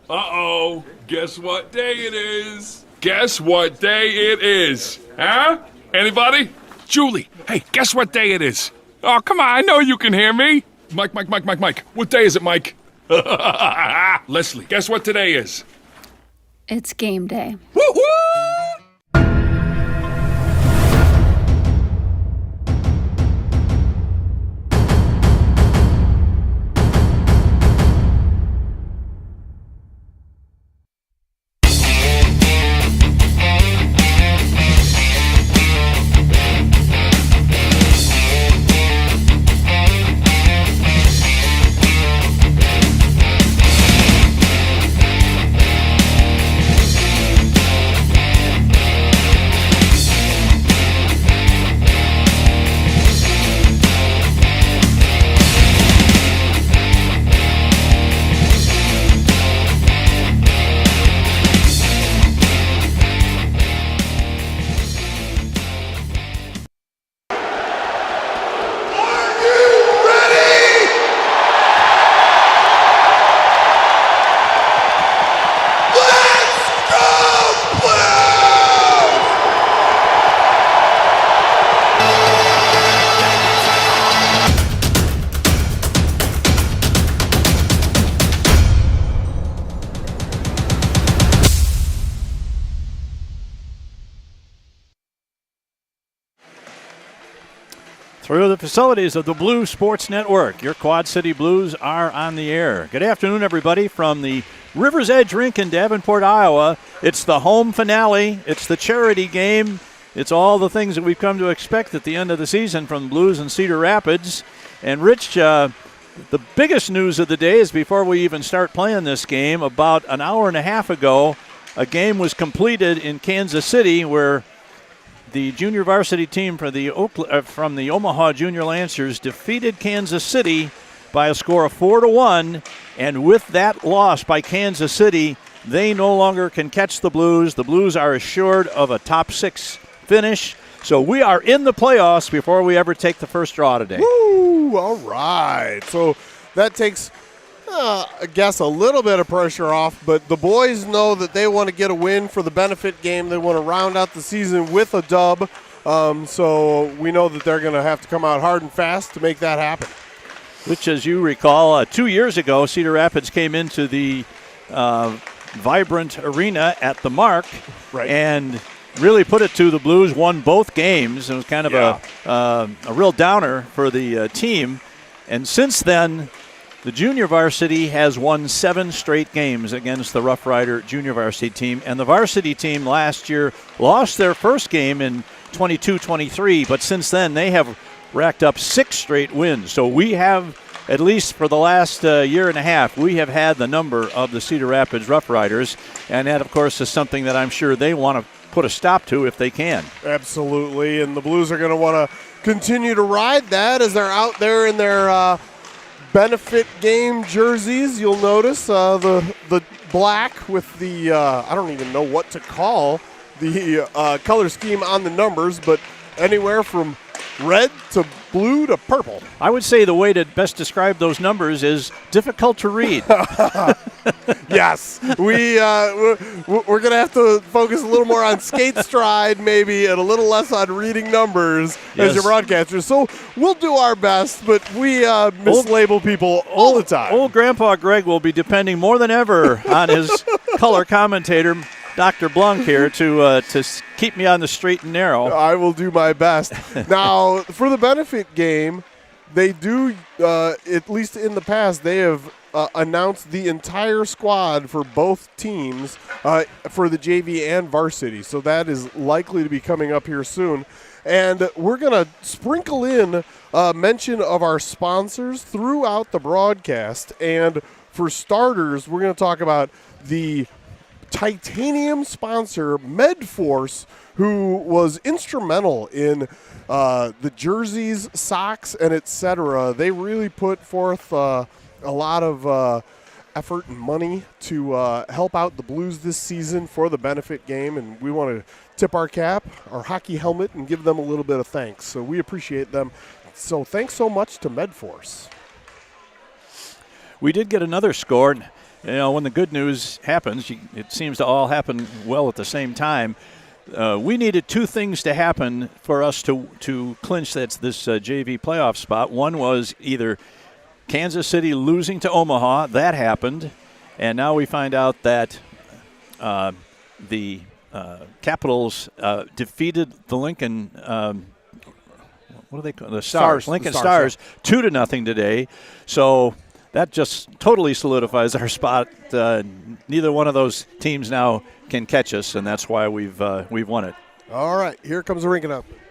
Uh-oh, guess what day it is? Guess what day it is? Huh? Anybody? Julie, hey, guess what day it is? Oh, come on, I know you can hear me. Mike. What day is it, Mike? Leslie, guess what today is? It's game day. Woo-hoo! Through the facilities of the Blue Sports Network, your Quad City Blues are on the air. Good afternoon, everybody, from the River's Edge Rink in Davenport, Iowa. It's the home finale. It's the charity game. It's all the things that we've come to expect at the end of the season from the Blues and Cedar Rapids. And, Rich, the biggest news of the day is before we even start playing this game, about an hour and a half ago, a game was completed in Kansas City where the junior varsity team from the Omaha Junior Lancers defeated Kansas City by a score of 4-1, and with that loss by Kansas City, they no longer can catch the Blues. The Blues are assured of a top 6 finish, so we are in the playoffs before we ever take the first draw today. Woo! All right. So that takes, I guess, a little bit of pressure off, but the boys know that they want to get a win for the benefit game. They want to round out the season with a dub, so we know that they're going to have to come out hard and fast to make that happen. Which, as you recall, 2 years ago, Cedar Rapids came into the vibrant arena at the Mark and really put it to the Blues, won both games. It was kind of a real downer for the team. And since then, the junior varsity has won 7 straight games against the Rough Rider junior varsity team. And the varsity team last year lost their first game in 22-23, but since then they have racked up 6 straight wins. So we have, at least for the last year and a half, we have had the number of the Cedar Rapids Rough Riders. And that, of course, is something that I'm sure they want to put a stop to if they can. Absolutely, and the Blues are going to want to continue to ride that as they're out there in their benefit game jerseys. You'll notice the black with the, I don't even know what to call the color scheme on the numbers, but anywhere from red to blue to purple. I would say the way to best describe those numbers is difficult to read. Yes, we're going to have to focus a little more on skate stride maybe and a little less on reading numbers as your broadcasters. So we'll do our best, but we mislabel people all the time. Old Grandpa Greg will be depending more than ever on his color commentator, Dr. Blunk, here to keep me on the straight and narrow. I will do my best. Now, for the benefit game, they do, at least in the past, they have announced the entire squad for both teams for the JV and varsity. So that is likely to be coming up here soon. And we're going to sprinkle in mention of our sponsors throughout the broadcast. And for starters, we're going to talk about the titanium sponsor, MedForce, who was instrumental in the jerseys, socks, and etc. They really put forth a lot of effort and money to help out the Blues this season for the benefit game, and we want to tip our cap, our hockey helmet, and give them a little bit of thanks. So we appreciate them. So thanks so much to MedForce. We did get another score. when the good news happens, it seems to all happen well at the same time. We needed two things to happen for us to clinch this JV playoff spot. One was either Kansas City losing to Omaha. That happened. And now we find out that the Capitals defeated the Lincoln what do they call the Stars? Lincoln Stars 2-0 today. So that just totally solidifies our spot. Neither one of those teams now can catch us, and that's why we've won it. All right, here comes the rink announcement.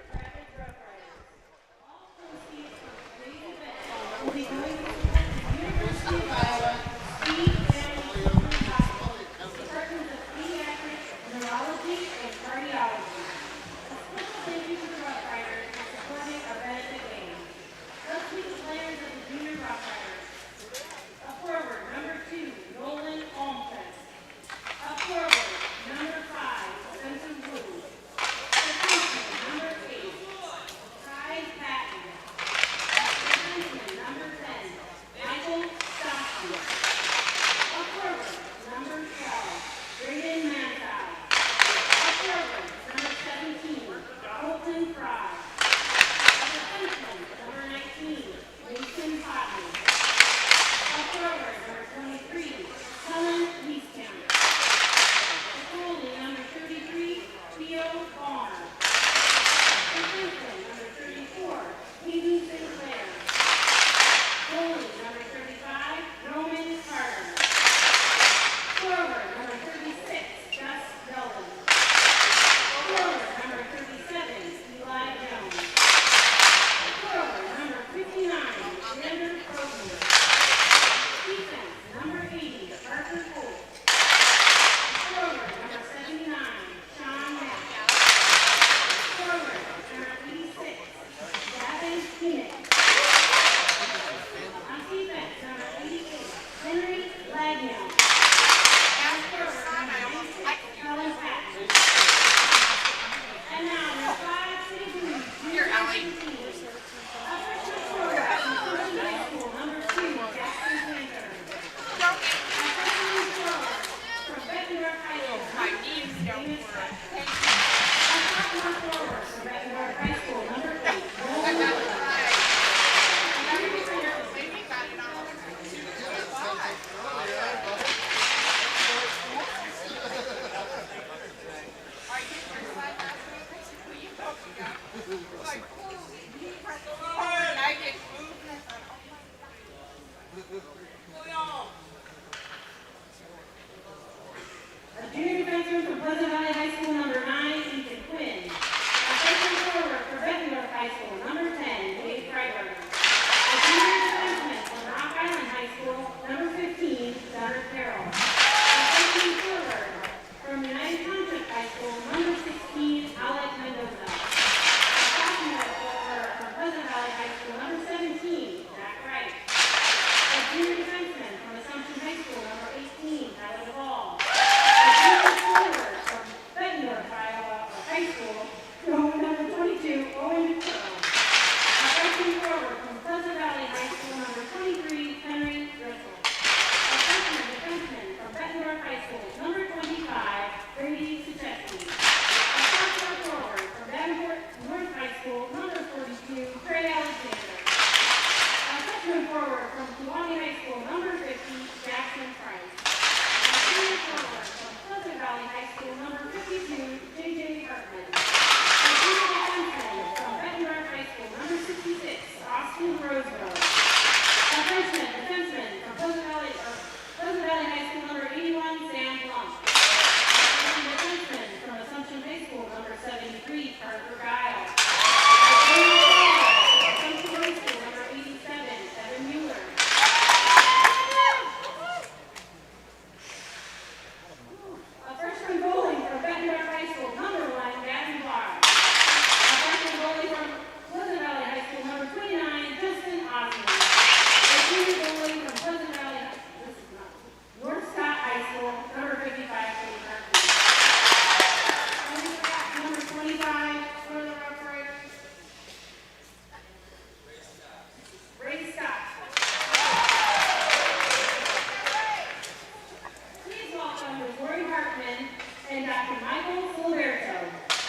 Hartman, and Dr. Michael Silberto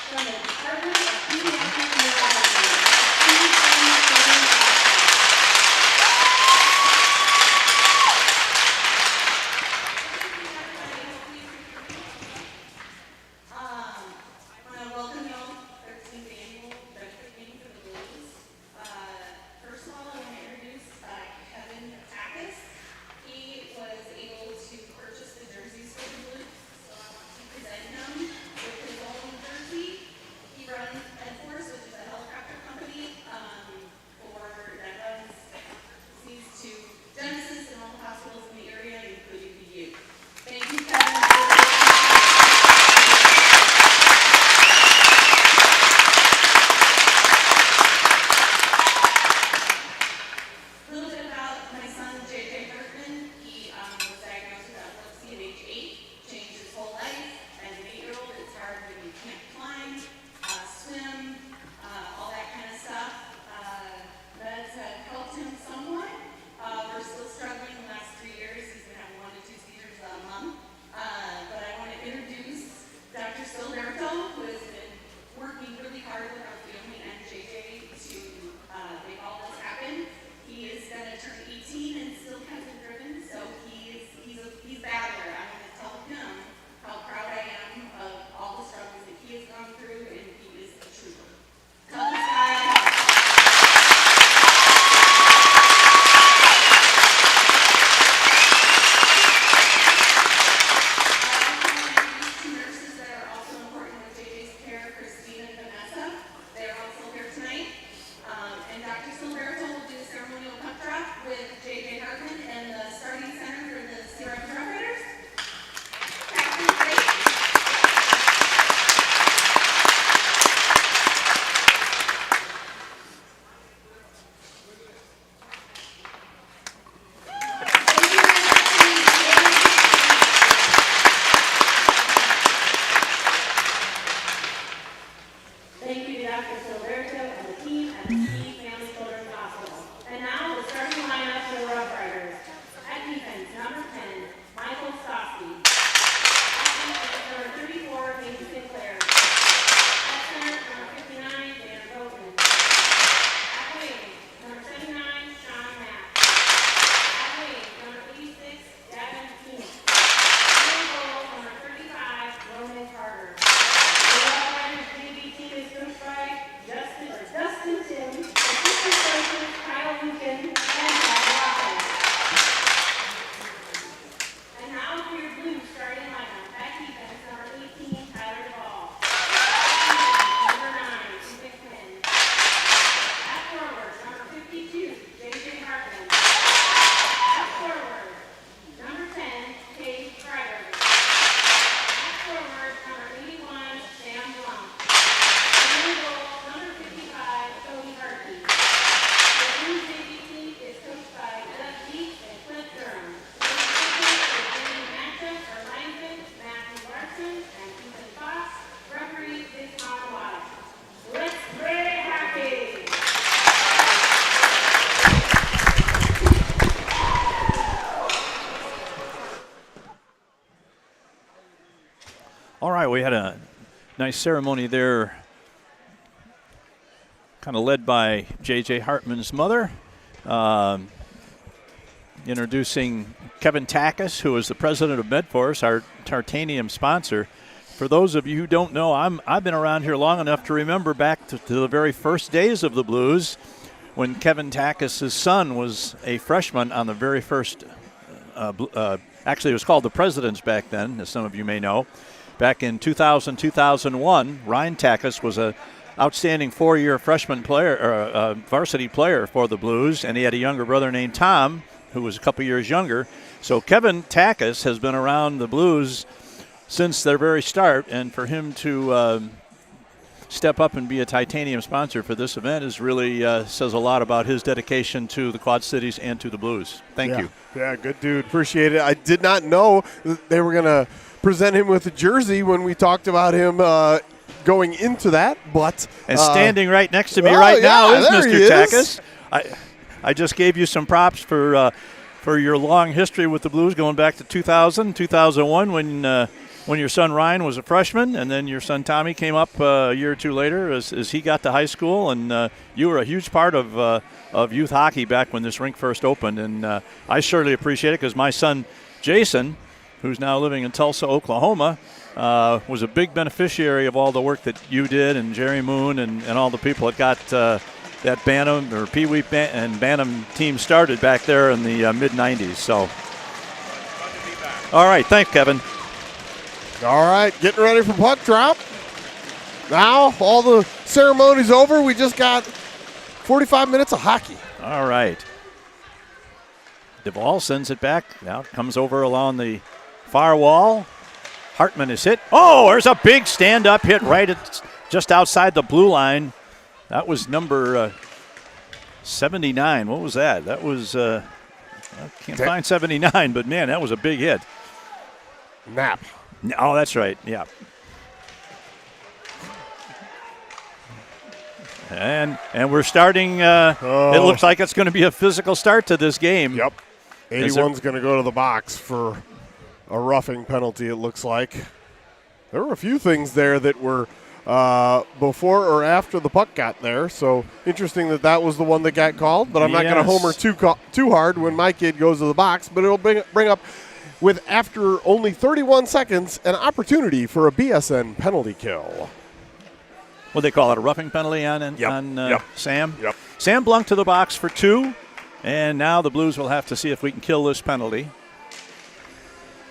from the Department of Pediatric Neurology. Please join the students. I want to welcome you all to the 13th annual benefit meeting for the Blues. First of all, I want to introduce Kevin Takis. He was able to purchase the jerseys for the Blues, so I want to present him with his own jersey. He runs Edforce, which is a helicopter company that runs these to Genesis and all the hospitals in the area, including the U. Thank you, Kevin. A little bit about my son, JJ Hartman. He was diagnosed with epilepsy at age 8, changed his whole life. As an 8-year-old, it's hard when you can't climb, swim, all that kind of stuff. Meds have helped him somewhat. We're still struggling the last 3 years. He's been having 1 to 2 seizures a month. But I want to introduce Dr. Silberto, who has been working really hard with our family and JJ to make all this happen. He is going to turn 18 and still hasn't driven, so he's a battler. I'm going to tell him how proud I am of all the struggles that he has gone through, and he is a trooper. Tell this guy. Two nurses that are also important with JJ's care, Christine and Vanessa. They are also here tonight. And Dr. Silberto will do the ceremonial puck drop with JJ Hartman and the starting center for the Cedar Rapids Riders. Captain Drake. Thank you to Dr. Silberto and the team at the Key Family Children's Hospital. And now the starting lineup for the Rough Riders. At defense, number 10, Michael Stosky. At defense, number 34, Nathan Sinclair. At center, number 59, Dan Goldman. At wing, number 79, Sean Mack. At wing, number 86, Gavin Keenan. In goal, number 35, Roman Carter. The Rough Riders JV team is coached by Dustin Tim, assistant coaches Kyle Lucan, and Todd Walker. And now for your Blues starting lineup. At defense, number 18, Tyler Duvall. At number 9, Ethan Quinn. At forward, number 52, JJ Hartman. At forward, number 10, Paige Schreiber. At forward, number 81, Sam Blum. And in goal, number 55, Cody Harkey. The Blues JV team is coached by Doug Deep and Cliff Durham. The coaches are Jamie Matchup or Langford, Matthew Larson, and Ethan Fox. Referee is Tom Watt. Let's get happy! All right, we had a nice ceremony there, kind of led by J.J. Hartman's mother, introducing Kevin Takis, who is the president of Medforce, our titanium sponsor. For those of you who don't know, I've been around here long enough to remember back to the very first days of the Blues when Kevin Takis' son was a freshman on the very first, actually it was called the Presidents back then, as some of you may know. Back in 2000, 2001, Ryan Takis was a outstanding 4-year freshman player, or varsity player for the Blues, and he had a younger brother named Tom, who was a couple years younger. So Kevin Takis has been around the Blues since their very start, and for him to step up and be a titanium sponsor for this event is really says a lot about his dedication to the Quad Cities and to the Blues. Thank you. Yeah, good dude. Appreciate it. I did not know that they were going to present him with a jersey when we talked about him going into that, but and standing right next to me now is Mr. Takis. I just gave you some props for your long history with the Blues, going back to 2000, 2001, when when your son Ryan was a freshman, and then your son Tommy came up a year or two later as he got to high school, and you were a huge part of youth hockey back when this rink first opened, and I surely appreciate it because my son Jason, who's now living in Tulsa, Oklahoma, was a big beneficiary of all the work that you did, and Jerry Moon and all the people that got that Bantam or Pee Wee and Bantam team started back there in the mid-'90s. So, all right, thanks, Kevin. All right, getting ready for puck drop. Now, all the ceremony's over. We just got 45 minutes of hockey. All right. Duvall sends it back. Now it comes over along the far wall. Hartman is hit. Oh, there's a big stand-up hit right at just outside the blue line. That was number 79. What was that? That was, I can't find 79, but man, that was a big hit. Knapp. Oh, that's right. Yeah. And we're starting. It looks like it's going to be a physical start to this game. Yep. 81's going to go to the box for a roughing penalty, it looks like. There were a few things there that were before or after the puck got there, so interesting that was the one that got called, but I'm not going to homer too hard when my kid goes to the box, but it'll bring up, with after only 31 seconds, an opportunity for a BSN penalty kill. What they call it, a roughing penalty on Sam? Yep. Sam Blunk to the box for 2, and now the Blues will have to see if we can kill this penalty.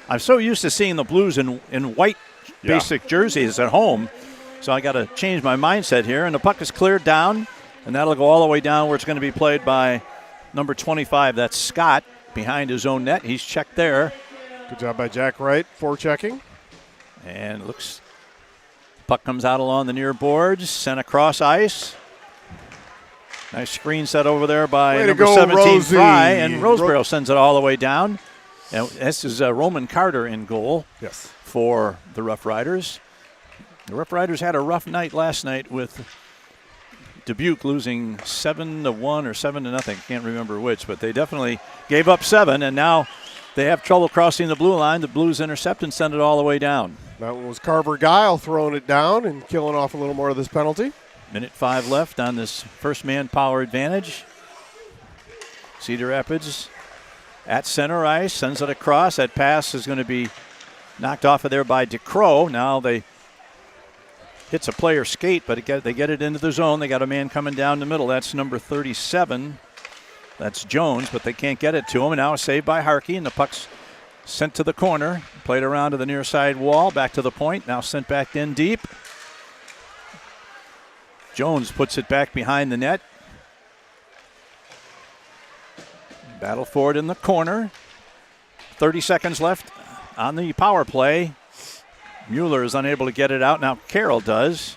I'm so used to seeing the Blues in white basic jerseys at home, so I got to change my mindset here. And the puck is cleared down, and that'll go all the way down where it's going to be played by number 25. That's Scott behind his own net. He's checked there. Good job by Jack Wright for checking. And looks, puck comes out along the near boards, sent across ice. Nice screen set over there by number 17, Fry, and Roseborough sends it all the way down. And this is Roman Carter in goal for the Rough Riders. The Rough Riders had a rough night last night with Dubuque losing 7-1 or 7-0. Can't remember which, but they definitely gave up 7, and now they have trouble crossing the blue line. The Blues intercept and send it all the way down. That one was Carver Guile throwing it down and killing off a little more of this penalty. Minute 5 left on this first man power advantage. Cedar Rapids at center ice, sends it across. That pass is going to be knocked off of there by DeCrow. Now they hits a player skate, but they get it into the zone. They got a man coming down the middle. That's number 37. That's Jones, but they can't get it to him. And now a save by Harkey, and the puck's sent to the corner. Played around to the near side wall, back to the point. Now sent back in deep. Jones puts it back behind the net. Battle for it in the corner. 30 seconds left on the power play. Mueller is unable to get it out. Now Carroll does.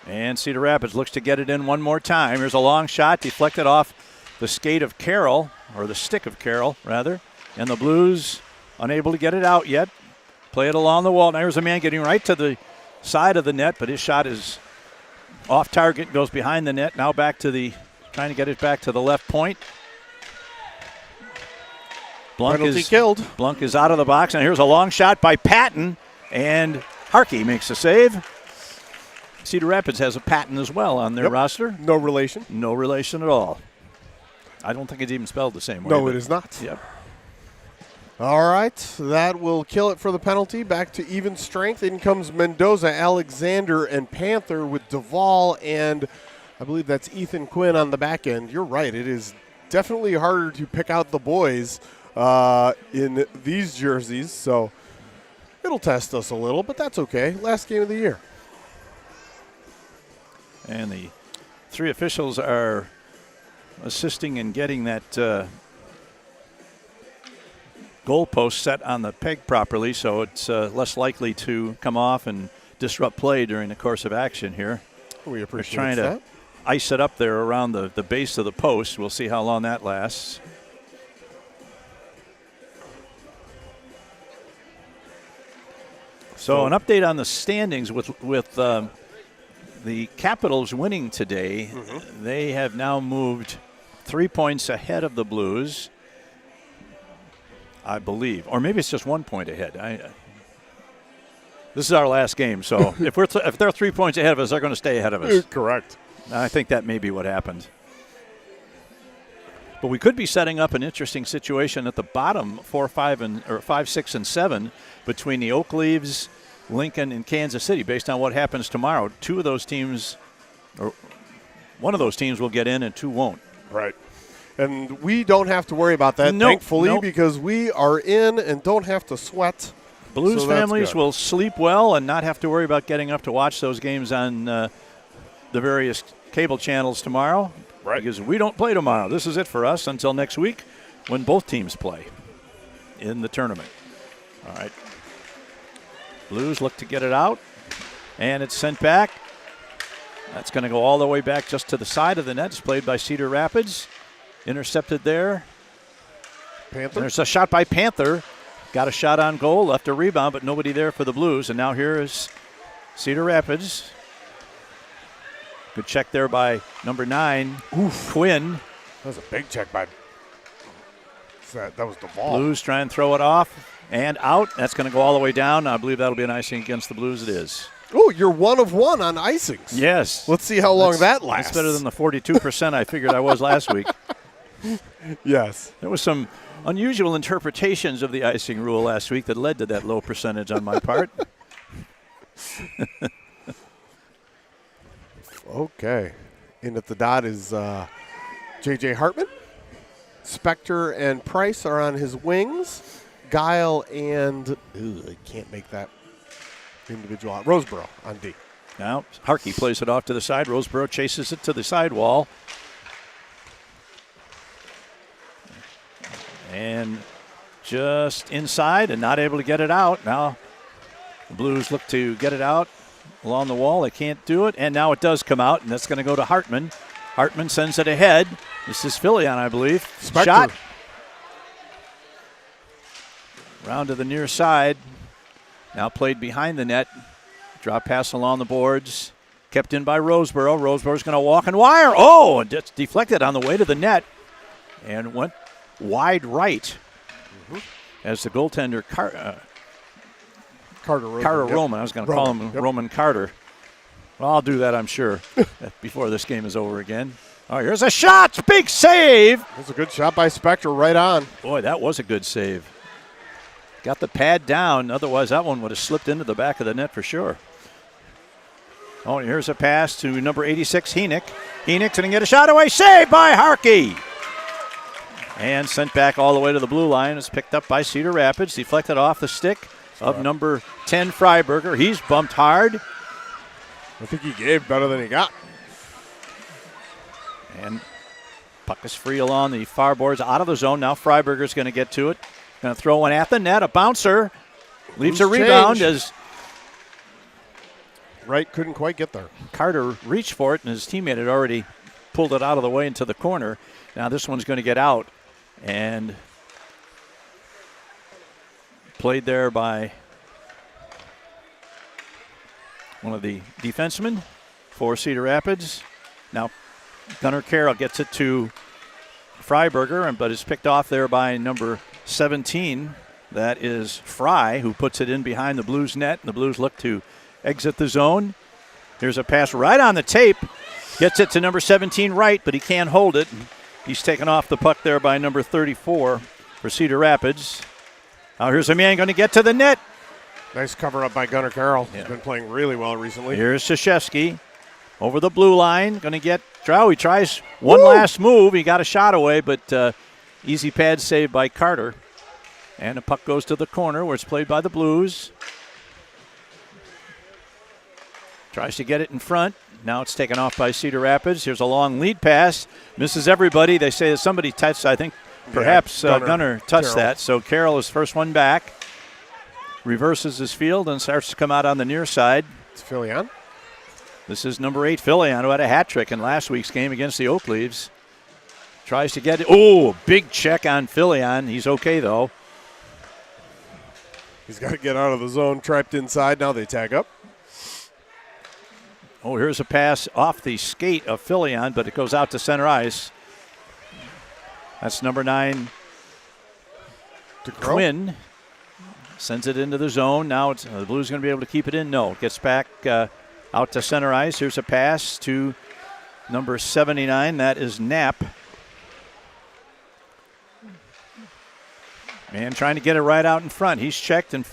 And Cedar Rapids looks to get it in one more time. Here's a long shot deflected off the skate of Carroll, or the stick of Carroll, rather. And the Blues unable to get it out yet. Play it along the wall. Now here's a man getting right to the side of the net, but his shot is off target, goes behind the net. Now back to the, trying to get it back to the left point. Blunk is out of the box, and here's a long shot by Patton, and Harkey makes a save. Cedar Rapids has a Patton as well on their roster. No relation. No relation at all. I don't think it's even spelled the same way. No, it is not. Yep. All right, that will kill it for the penalty. Back to even strength. In comes Mendoza, Alexander, and Panther with Duvall, and I believe that's Ethan Quinn on the back end. You're right. It is definitely harder to pick out the boys in these jerseys, so it'll test us a little, but that's okay. Last game of the year. And the 3 officials are assisting in getting that goalpost set on the peg properly, so it's less likely to come off and disrupt play during the course of action here. We appreciate trying that. to ice it up there around the base of the post. We'll see how long that lasts. So an update on the standings with the Capitals winning today. Mm-hmm. They have now moved 3 points ahead of the Blues, I believe. Or maybe it's just 1 point ahead. This is our last game, so if they're 3 points ahead of us, they're going to stay ahead of us. Correct. I think that may be what happened. But we could be setting up an interesting situation at the bottom, 5, 6, and 7, between the Oak Leaves, Lincoln, and Kansas City, based on what happens tomorrow. Two of those teams, or one of those teams, will get in, and two won't. Right. And we don't have to worry about that, thankfully, because we are in and don't have to sweat. Blues so that's families good. will sleep well and not have to worry about getting up to watch those games on the various cable channels tomorrow. Right. Because we don't play tomorrow. This is it for us until next week when both teams play in the tournament. All right. Blues look to get it out, and it's sent back. That's going to go all the way back just to the side of the net. It's played by Cedar Rapids. Intercepted there. Panther. There's a shot by Panther. Got a shot on goal, left a rebound, but nobody there for the Blues. And now here is Cedar Rapids. Good check there by number 9, Quinn. That was a big check by. That was the ball. Blues try and throw it off and out. That's going to go all the way down. I believe that'll be an icing against the Blues. It is. Oh, you're 1 of 1 on icings. Yes. Let's see how long that lasts. That's better than the 42% I figured I was last week. Yes. There was some unusual interpretations of the icing rule last week that led to that low percentage on my part. Okay. In at the dot is J.J. Hartman. Spector and Price are on his wings. Guile and I can't make that individual out. Roseboro on D. Now Harkey plays it off to the side. Roseboro chases it to the sidewall. And just inside and not able to get it out. Now the Blues look to get it out along the wall. They can't do it. And now it does come out, and that's going to go to Hartman. Hartman sends it ahead. This is Filion, I believe. Spector. Shot. Round to the near side. Now played behind the net. Drop pass along the boards. Kept in by Roseboro. Roseboro's going to walk and wire. Oh, and it's deflected on the way to the net. And went wide right. As the goaltender, Carter Roman. Carter Yep. Roman. I was going to call him Yep. Roman Carter. Well, I'll do that, I'm sure, before this game is over again. Oh, here's a shot. Big save. That's a good shot by Spector right on. Boy, that was a good save. Got the pad down. Otherwise, that one would have slipped into the back of the net for sure. Oh, and here's a pass to number 86, Heenick. Heenick's going to get a shot away. Saved by Harkey. And sent back all the way to the blue line. It's picked up by Cedar Rapids. Deflected off the stick of number 10, Freiberger. He's bumped hard. I think he gave better than he got. And puck is free along the far boards out of the zone. Now Freiberger's going to get to it. Going to throw one at the net. A bouncer. Leaves a Loose rebound change. as Right, couldn't quite get there. Carter reached for it, and his teammate had already pulled it out of the way into the corner. Now this one's going to get out. And played there by one of the defensemen for Cedar Rapids. Now Gunnar Carroll gets it to Freiberger, but it's picked off there by number 17. That is Fry, who puts it in behind the Blues net, and the Blues look to exit the zone. Here's a pass right on the tape. Gets it to number 17 right, but he can't hold it. He's taken off the puck there by number 34 for Cedar Rapids. Now here's a man going to get to the net. Nice cover up by Gunnar Carroll. Yeah. He's been playing really well recently. Here's Krzyzewski over the blue line. Going to get Drow. He tries one last move. He got a shot away, but easy pad save by Carter. And the puck goes to the corner where it's played by the Blues. Tries to get it in front. Now it's taken off by Cedar Rapids. Here's a long lead pass. Misses everybody. They say that somebody touched, I think, perhaps Gunnar touched Carroll. that. So Carroll is first one back. Reverses his field and starts to come out on the near side. It's Filion. This is number 8, Filion, who had a hat trick in last week's game against the Oak Leaves. Tries to get it. Oh, big check on Filion. He's okay, though. He's got to get out of the zone. Trapped inside. Now they tag up. Oh, here's a pass off the skate of Filion, but it goes out to center ice. That's number 9, To Crow. Quinn. Sends it into the zone. Now the Blues going to be able to keep it in. No, gets back out to center ice. Here's a pass to number 79. That is Knapp. And trying to get it right out in front. He's checked, and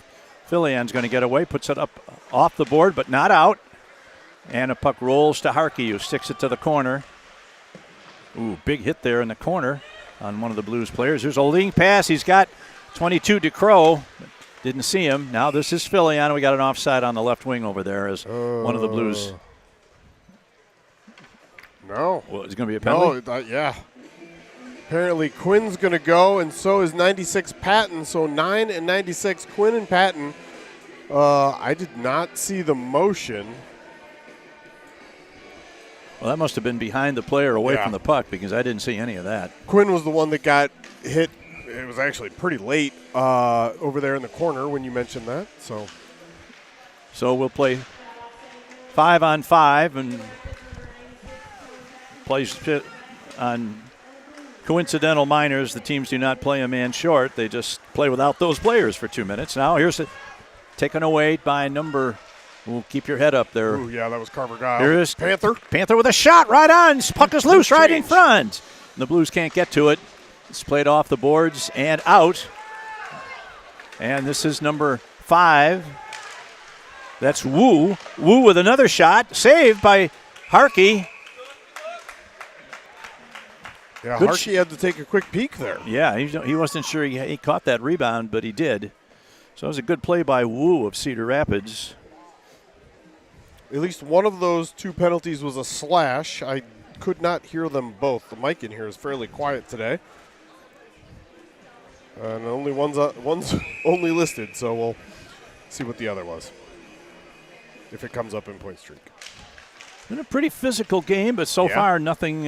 Filian's going to get away. Puts it up off the board, but not out. And a puck rolls to Harkey, who sticks it to the corner. Ooh, big hit there in the corner on one of the Blues players. There's a leading pass. He's got 22 DeCrow. Didn't see him. Now this is Filian. We got an offside on the left wing over there as one of the Blues. No. Well, it's going to be a penalty? No, yeah. Apparently Quinn's going to go, and so is 96 Patton. So 9 and 96, Quinn and Patton. I did not see the motion. Well, that must have been behind the player away from the puck because I didn't see any of that. Quinn was the one that got hit. It was actually pretty late over there in the corner when you mentioned that. So we'll play 5-on-5 and plays on coincidental minors. The teams do not play a man short. They just play without those players for 2 minutes. Now here's it taken away by number. We'll keep your head up there. Ooh, yeah, that was Carver Guile. Here is Panther. Panther with a shot right on. Puck is loose right in front. The Blues can't get to it. It's played off the boards and out. And this is number 5. That's Wu. Wu with another shot. Saved by Harkey. Yeah, Harkey had to take a quick peek there. Yeah, he wasn't sure he caught that rebound, but he did. So it was a good play by Wu of Cedar Rapids. At least one of those 2 penalties was a slash. I could not hear them both. The mic in here is fairly quiet today. And only one's only listed, so we'll see what the other was, if it comes up in point streak. Been a pretty physical game, but so far nothing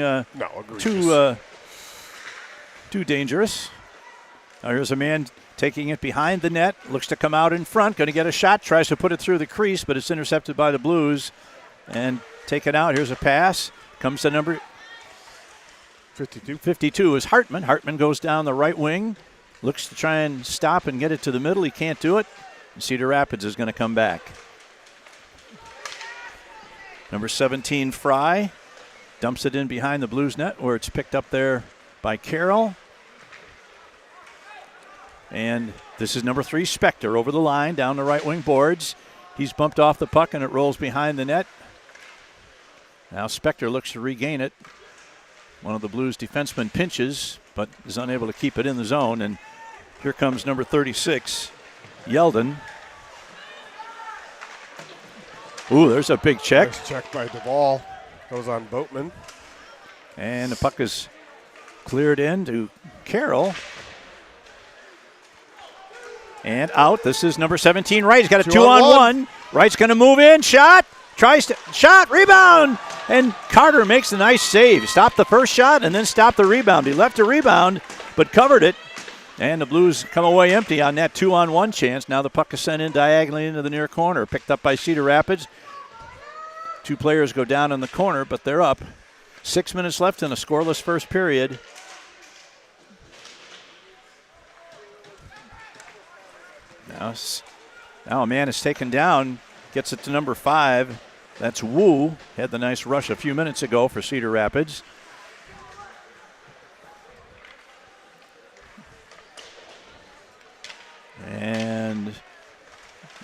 too dangerous. Now here's a man taking it behind the net, looks to come out in front, going to get a shot, tries to put it through the crease, but it's intercepted by the Blues and taken out. Here's a pass, comes to number 52. 52 is Hartman. Hartman goes down the right wing, looks to try and stop and get it to the middle. He can't do it. Cedar Rapids is going to come back. Number 17, Fry, dumps it in behind the Blues net where it's picked up there by Carroll. And this is number 3, Spector, over the line, down the right wing boards. He's bumped off the puck and it rolls behind the net. Now Spector looks to regain it. One of the Blues defensemen pinches, but is unable to keep it in the zone. And here comes number 36, Yeldon. Ooh, there's a big check. Nice check by Duvall. Goes on Boatman. And the puck is cleared in to Carroll. And out. This is number 17, Wright. He's got a 2-on-1. Wright's going to move in. Shot. Shot. Rebound. And Carter makes a nice save. Stopped the first shot and then stopped the rebound. He left a rebound, but covered it. And the Blues come away empty on that 2-on-1 chance. Now the puck is sent in diagonally into the near corner. Picked up by Cedar Rapids. 2 players go down in the corner, but they're up. 6 minutes left in a scoreless first period. Now a man is taken down, gets it to number 5. That's Wu. Had the nice rush a few minutes ago for Cedar Rapids. And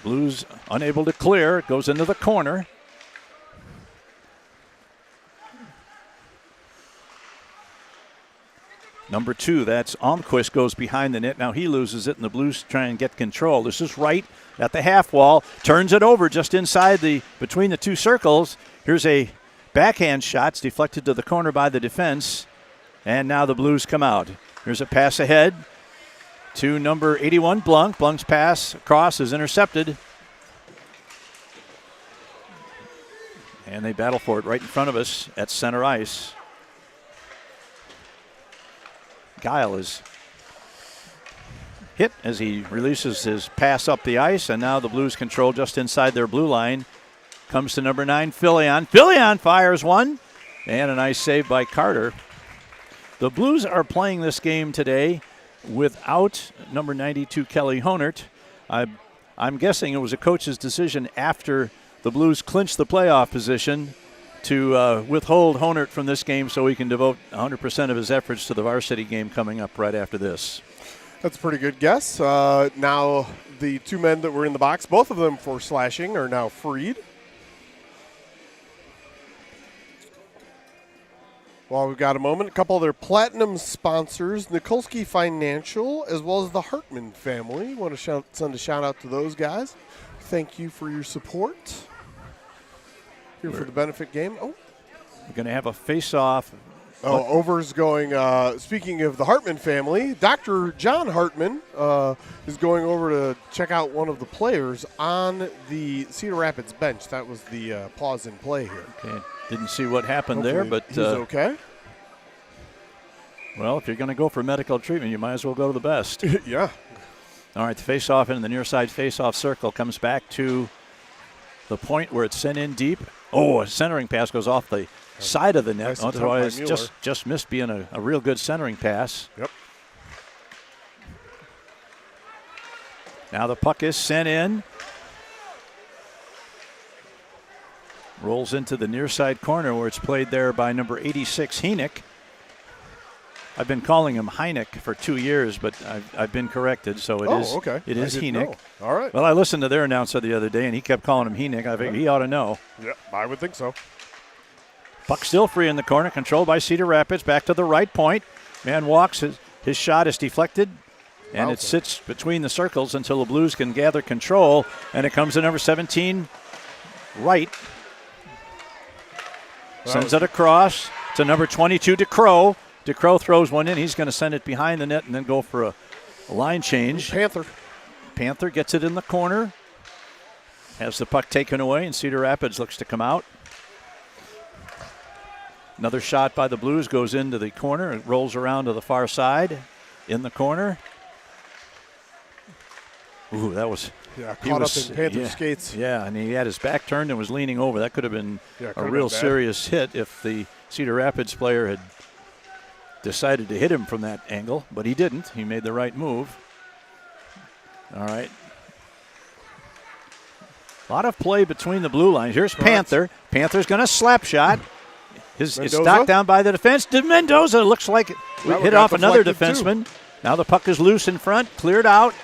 Blues unable to clear. It goes into the corner. Number 2, that's Almquist, goes behind the net. Now he loses it, and the Blues try and get control. This is Wright at the half wall. Turns it over just inside between the 2 circles. Here's a backhand shot. It's deflected to the corner by the defense. And now the Blues come out. Here's a pass ahead to number 81, Blunk. Blunk's pass across is intercepted. And they battle for it right in front of us at center ice. Guile is hit as he releases his pass up the ice, and now the Blues control just inside their blue line. Comes to number 9, Filian. Filian fires one, and a nice save by Carter. The Blues are playing this game today without number 92, Kelly Honert. I'm guessing it was a coach's decision after the Blues clinched the playoff position to withhold Honert from this game so he can devote 100% of his efforts to the varsity game coming up right after this. That's a pretty good guess. Now the two men that were in the box, both of them for slashing, are now freed. While we've got a moment, a couple of their platinum sponsors, Nikolsky Financial, as well as the Hartman family. Want to send a shout out to those guys. Thank you for your support. Here for the benefit game. Oh, we're going to have a face-off. Oh, Over's going, speaking of the Hartman family, Dr. John Hartman is going over to check out one of the players on the Cedar Rapids bench. That was the pause in play here. Okay, didn't see what happened Hopefully there, but he's okay. Well, if you're going to go for medical treatment, you might as well go to the best. Yeah. All right, the face-off in the near side face-off circle comes back to the point where it's sent in deep. Oh, a centering pass goes off the side of the net. Nice attempt Otherwise, by just missed being a real good centering pass. Yep. Now the puck is sent in. Rolls into the near side corner where it's played there by number 86, Heineck. I've been calling him Heineck for 2 years, but I've been corrected, so it is. Okay. It is Heineck. All right. Well, I listened to their announcer the other day, and he kept calling him Heineck. I figured he ought to know. Yeah, I would think so. Puck still free in the corner, controlled by Cedar Rapids. Back to the right point. Man walks. His shot is deflected, and it sits between the circles until the Blues can gather control, and it comes to number 17, Wright. Sends it across to number 22, DeCrow. DeCrow throws one in. He's going to send it behind the net and then go for a line change. Panther gets it in the corner. Has the puck taken away, and Cedar Rapids looks to come out. Another shot by the Blues goes into the corner. It rolls around to the far side in the corner. Ooh, that was... Yeah, caught up in Panther skates. Yeah, and he had his back turned and was leaning over. That could have been a real serious hit if the Cedar Rapids player had decided to hit him from that angle, but he didn't. He made the right move. All right. A lot of play between the blue lines. Here's Panther. Panther's going to slap shot. It's knocked down by the defense. Mendoza looks like it hit off another defenseman. Too. Now the puck is loose in front, cleared out.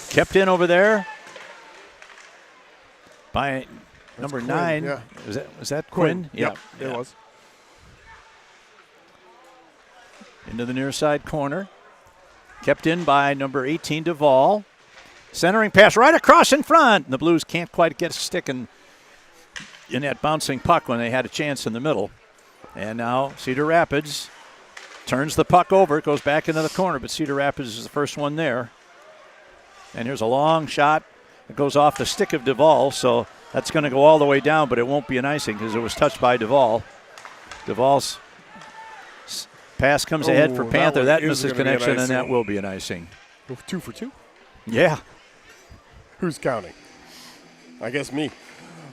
Kept in over there by number 9. Yeah. Was that Quinn? Yep, it was. Into the near side corner. Kept in by number 18, Duvall. Centering pass right across in front. And the Blues can't quite get a stick in that bouncing puck when they had a chance in the middle. And now Cedar Rapids turns the puck over. It goes back into the corner, but Cedar Rapids is the first one there. And here's a long shot. It goes off the stick of Duvall, so that's going to go all the way down, but it won't be an icing because it was touched by Duvall. Duvall's pass comes ahead for Panther. That misses connection, and that will be an icing. 2 for 2? Yeah. Who's counting? I guess me.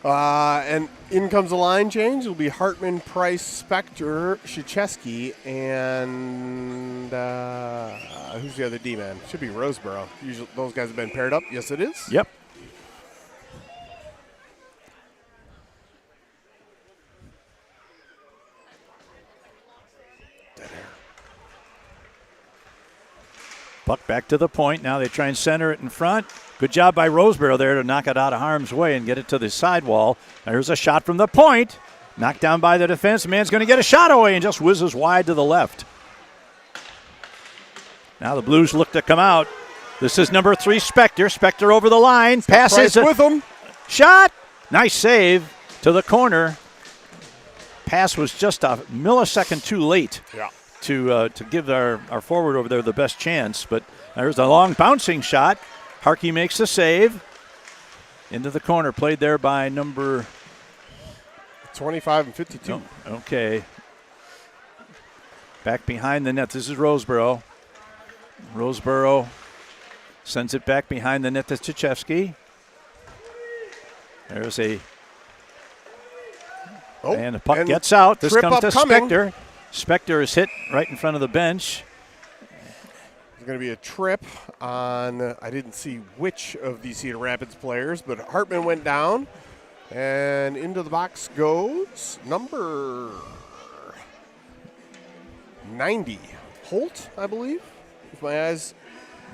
And in comes the line change. It'll be Hartman, Price, Spector, Krzyzewski, and who's the other D-man? Should be Roseboro. Usually those guys have been paired up. Yes, it is. Yep. Puck back to the point. Now they try and center it in front. Good job by Roseboro there to knock it out of harm's way and get it to the sidewall. There's a shot from the point. Knocked down by the defense. The man's going to get a shot away and just whizzes wide to the left. Now the Blues look to come out. This is number 3, Spector. Spector over the line. Passes with him. Shot. Nice save to the corner. Pass was just a millisecond too late. Yeah. To give our forward over there the best chance. But there's a long bouncing shot. Harkey makes the save. Into the corner, played there by number 25 and 52. Oh, okay. Back behind the net. This is Roseboro. Roseboro sends it back behind the net to Krzyzewski. There's a... Oh, and the puck gets out. This comes to Spector. Spector is hit right in front of the bench. going to be a trip on, I didn't see which of the Cedar Rapids players, but Hartman went down. And into the box goes number 90. Holt, I believe, if my eyes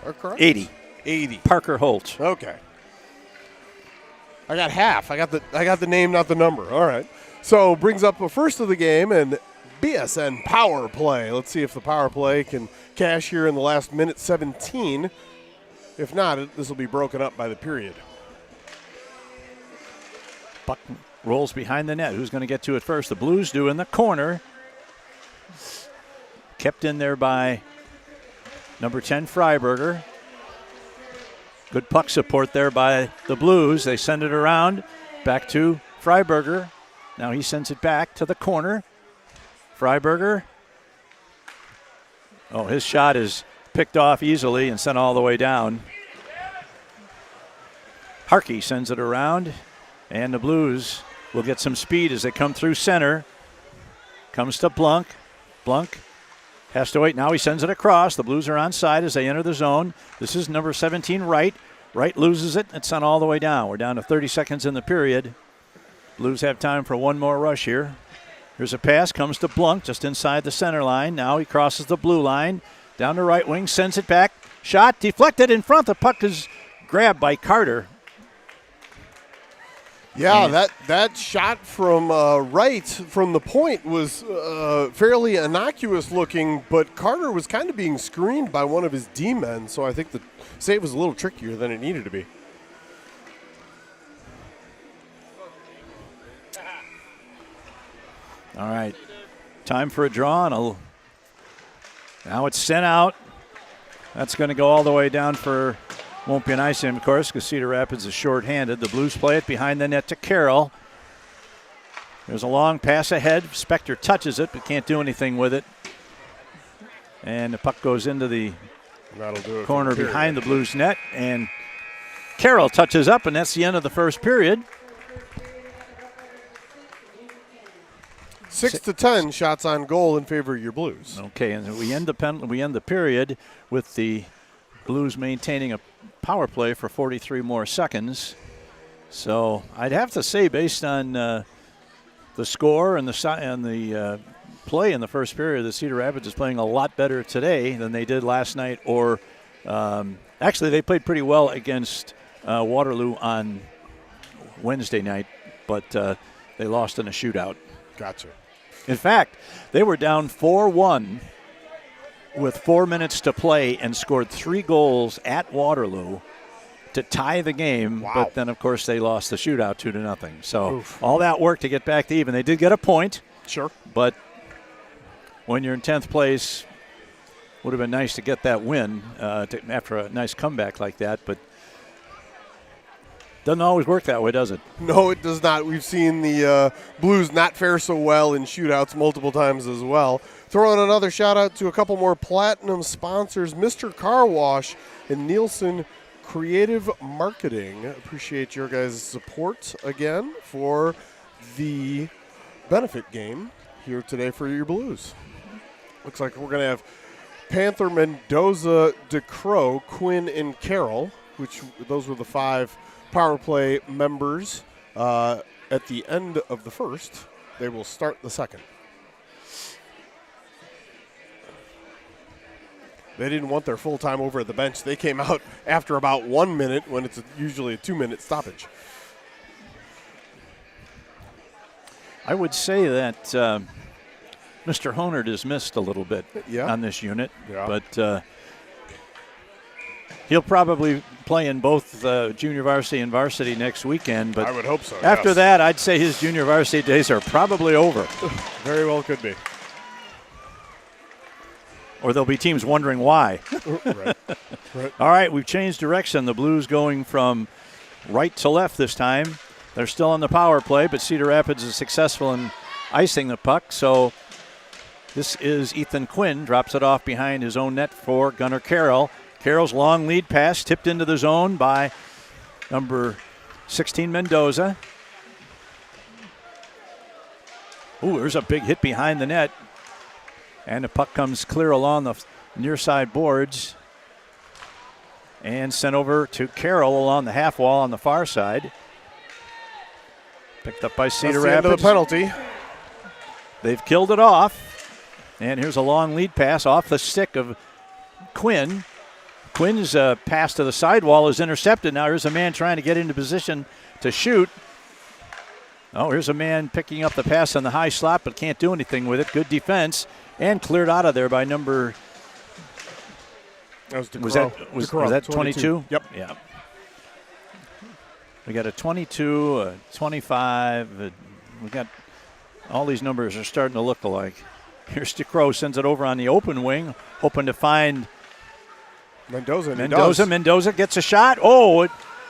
are correct. 80. 80. Parker Holt. Okay. I got half. I got the name, not the number. All right. So brings up a first of the game and BSN power play. Let's see if the power play can cash here in the last minute 17. If not, this will be broken up by the period. Puck rolls behind the net. Who's going to get to it first? The Blues do in the corner. Kept in there by number 10, Freiberger. Good puck support there by the Blues. They send it around back to Freiberger. Now he sends it back to the corner. Freiberger. Oh, his shot is picked off easily and sent all the way down. Harkey sends it around. And the Blues will get some speed as they come through center. Comes to Blunk. Blunk has to wait. Now he sends it across. The Blues are onside as they enter the zone. This is number 17, Wright. Wright loses it. It's sent all the way down. We're down to 30 seconds in the period. Blues have time for one more rush here. Here's a pass. Comes to Blunk just inside the center line. Now he crosses the blue line. Down the right wing. Sends it back. Shot deflected in front. The puck is grabbed by Carter. Yeah, that shot from Wright from the point was fairly innocuous looking, but Carter was kind of being screened by one of his D-men, so I think the save was a little trickier than it needed to be. All right, time for a draw. Now it's sent out. That's going to go all the way down for... Won't be an icing, of course, because Cedar Rapids is short-handed. The Blues play it behind the net to Carroll. There's a long pass ahead. Spector touches it, but can't do anything with it. And the puck goes into the corner behind the Blues net. And Carroll touches up, and that's the end of the first period. 6-10 shots on goal in favor of your Blues. Okay, and we end the period with the Blues maintaining a power play for 43 more seconds. So I'd have to say, based on the score and the play in the first period, the Cedar Rapids is playing a lot better today than they did last night. Or actually, they played pretty well against Waterloo on Wednesday night, but they lost in a shootout. Gotcha. In fact, they were down 4-1 with 4 minutes to play and scored 3 goals at Waterloo to tie the game. Wow. But then, of course, they lost the shootout 2-0. So all that work to get back to even. They did get a point. Sure. But when you're in 10th place, would have been nice to get that win after a nice comeback like that. But doesn't always work that way, does it? No, it does not. We've seen the Blues not fare so well in shootouts multiple times as well. Throwing another shout out to a couple more platinum sponsors, Mr. Car Wash and Nielsen Creative Marketing. Appreciate your guys' support again for the benefit game here today for your Blues. Looks like we're going to have Panther, Mendoza, DeCrow, Quinn, and Carroll, which those were the 5 power play members at the end of the first. They will start the second. They didn't want their full time over at the bench. They came out after about 1 minute when it's usually a 2-minute stoppage. I would say that Mr. Honard is missed a little bit on this unit. Yeah. But he'll probably play in both junior varsity and varsity next weekend. But I would hope so. After that, I'd say his junior varsity days are probably over. Very well could be. Or there'll be teams wondering why. Right. All right, we've changed direction. The Blues going from right to left this time. They're still on the power play, but Cedar Rapids is successful in icing the puck. So this is Ethan Quinn, drops it off behind his own net for Gunnar Carroll. Carroll's long lead pass tipped into the zone by number 16, Mendoza. Ooh, there's a big hit behind the net. And the puck comes clear along the near side boards. and sent over to Carroll along the half wall on the far side. Picked up by Cedar That's the end of Rapids. the penalty. They've killed it off. And here's a long lead pass off the stick of Quinn. Quinn's pass to the sidewall is intercepted. Now here's a man trying to get into position to shoot. Oh, here's a man picking up the pass on the high slot, but can't do anything with it. Good defense. And cleared out of there by number. That Was that 22? Yep. Yeah. We got a 22, a 25. We got all these numbers are starting to look alike. Here's DeCrow, sends it over on the open wing, hoping to find Mendoza. Mendoza gets a shot. Oh,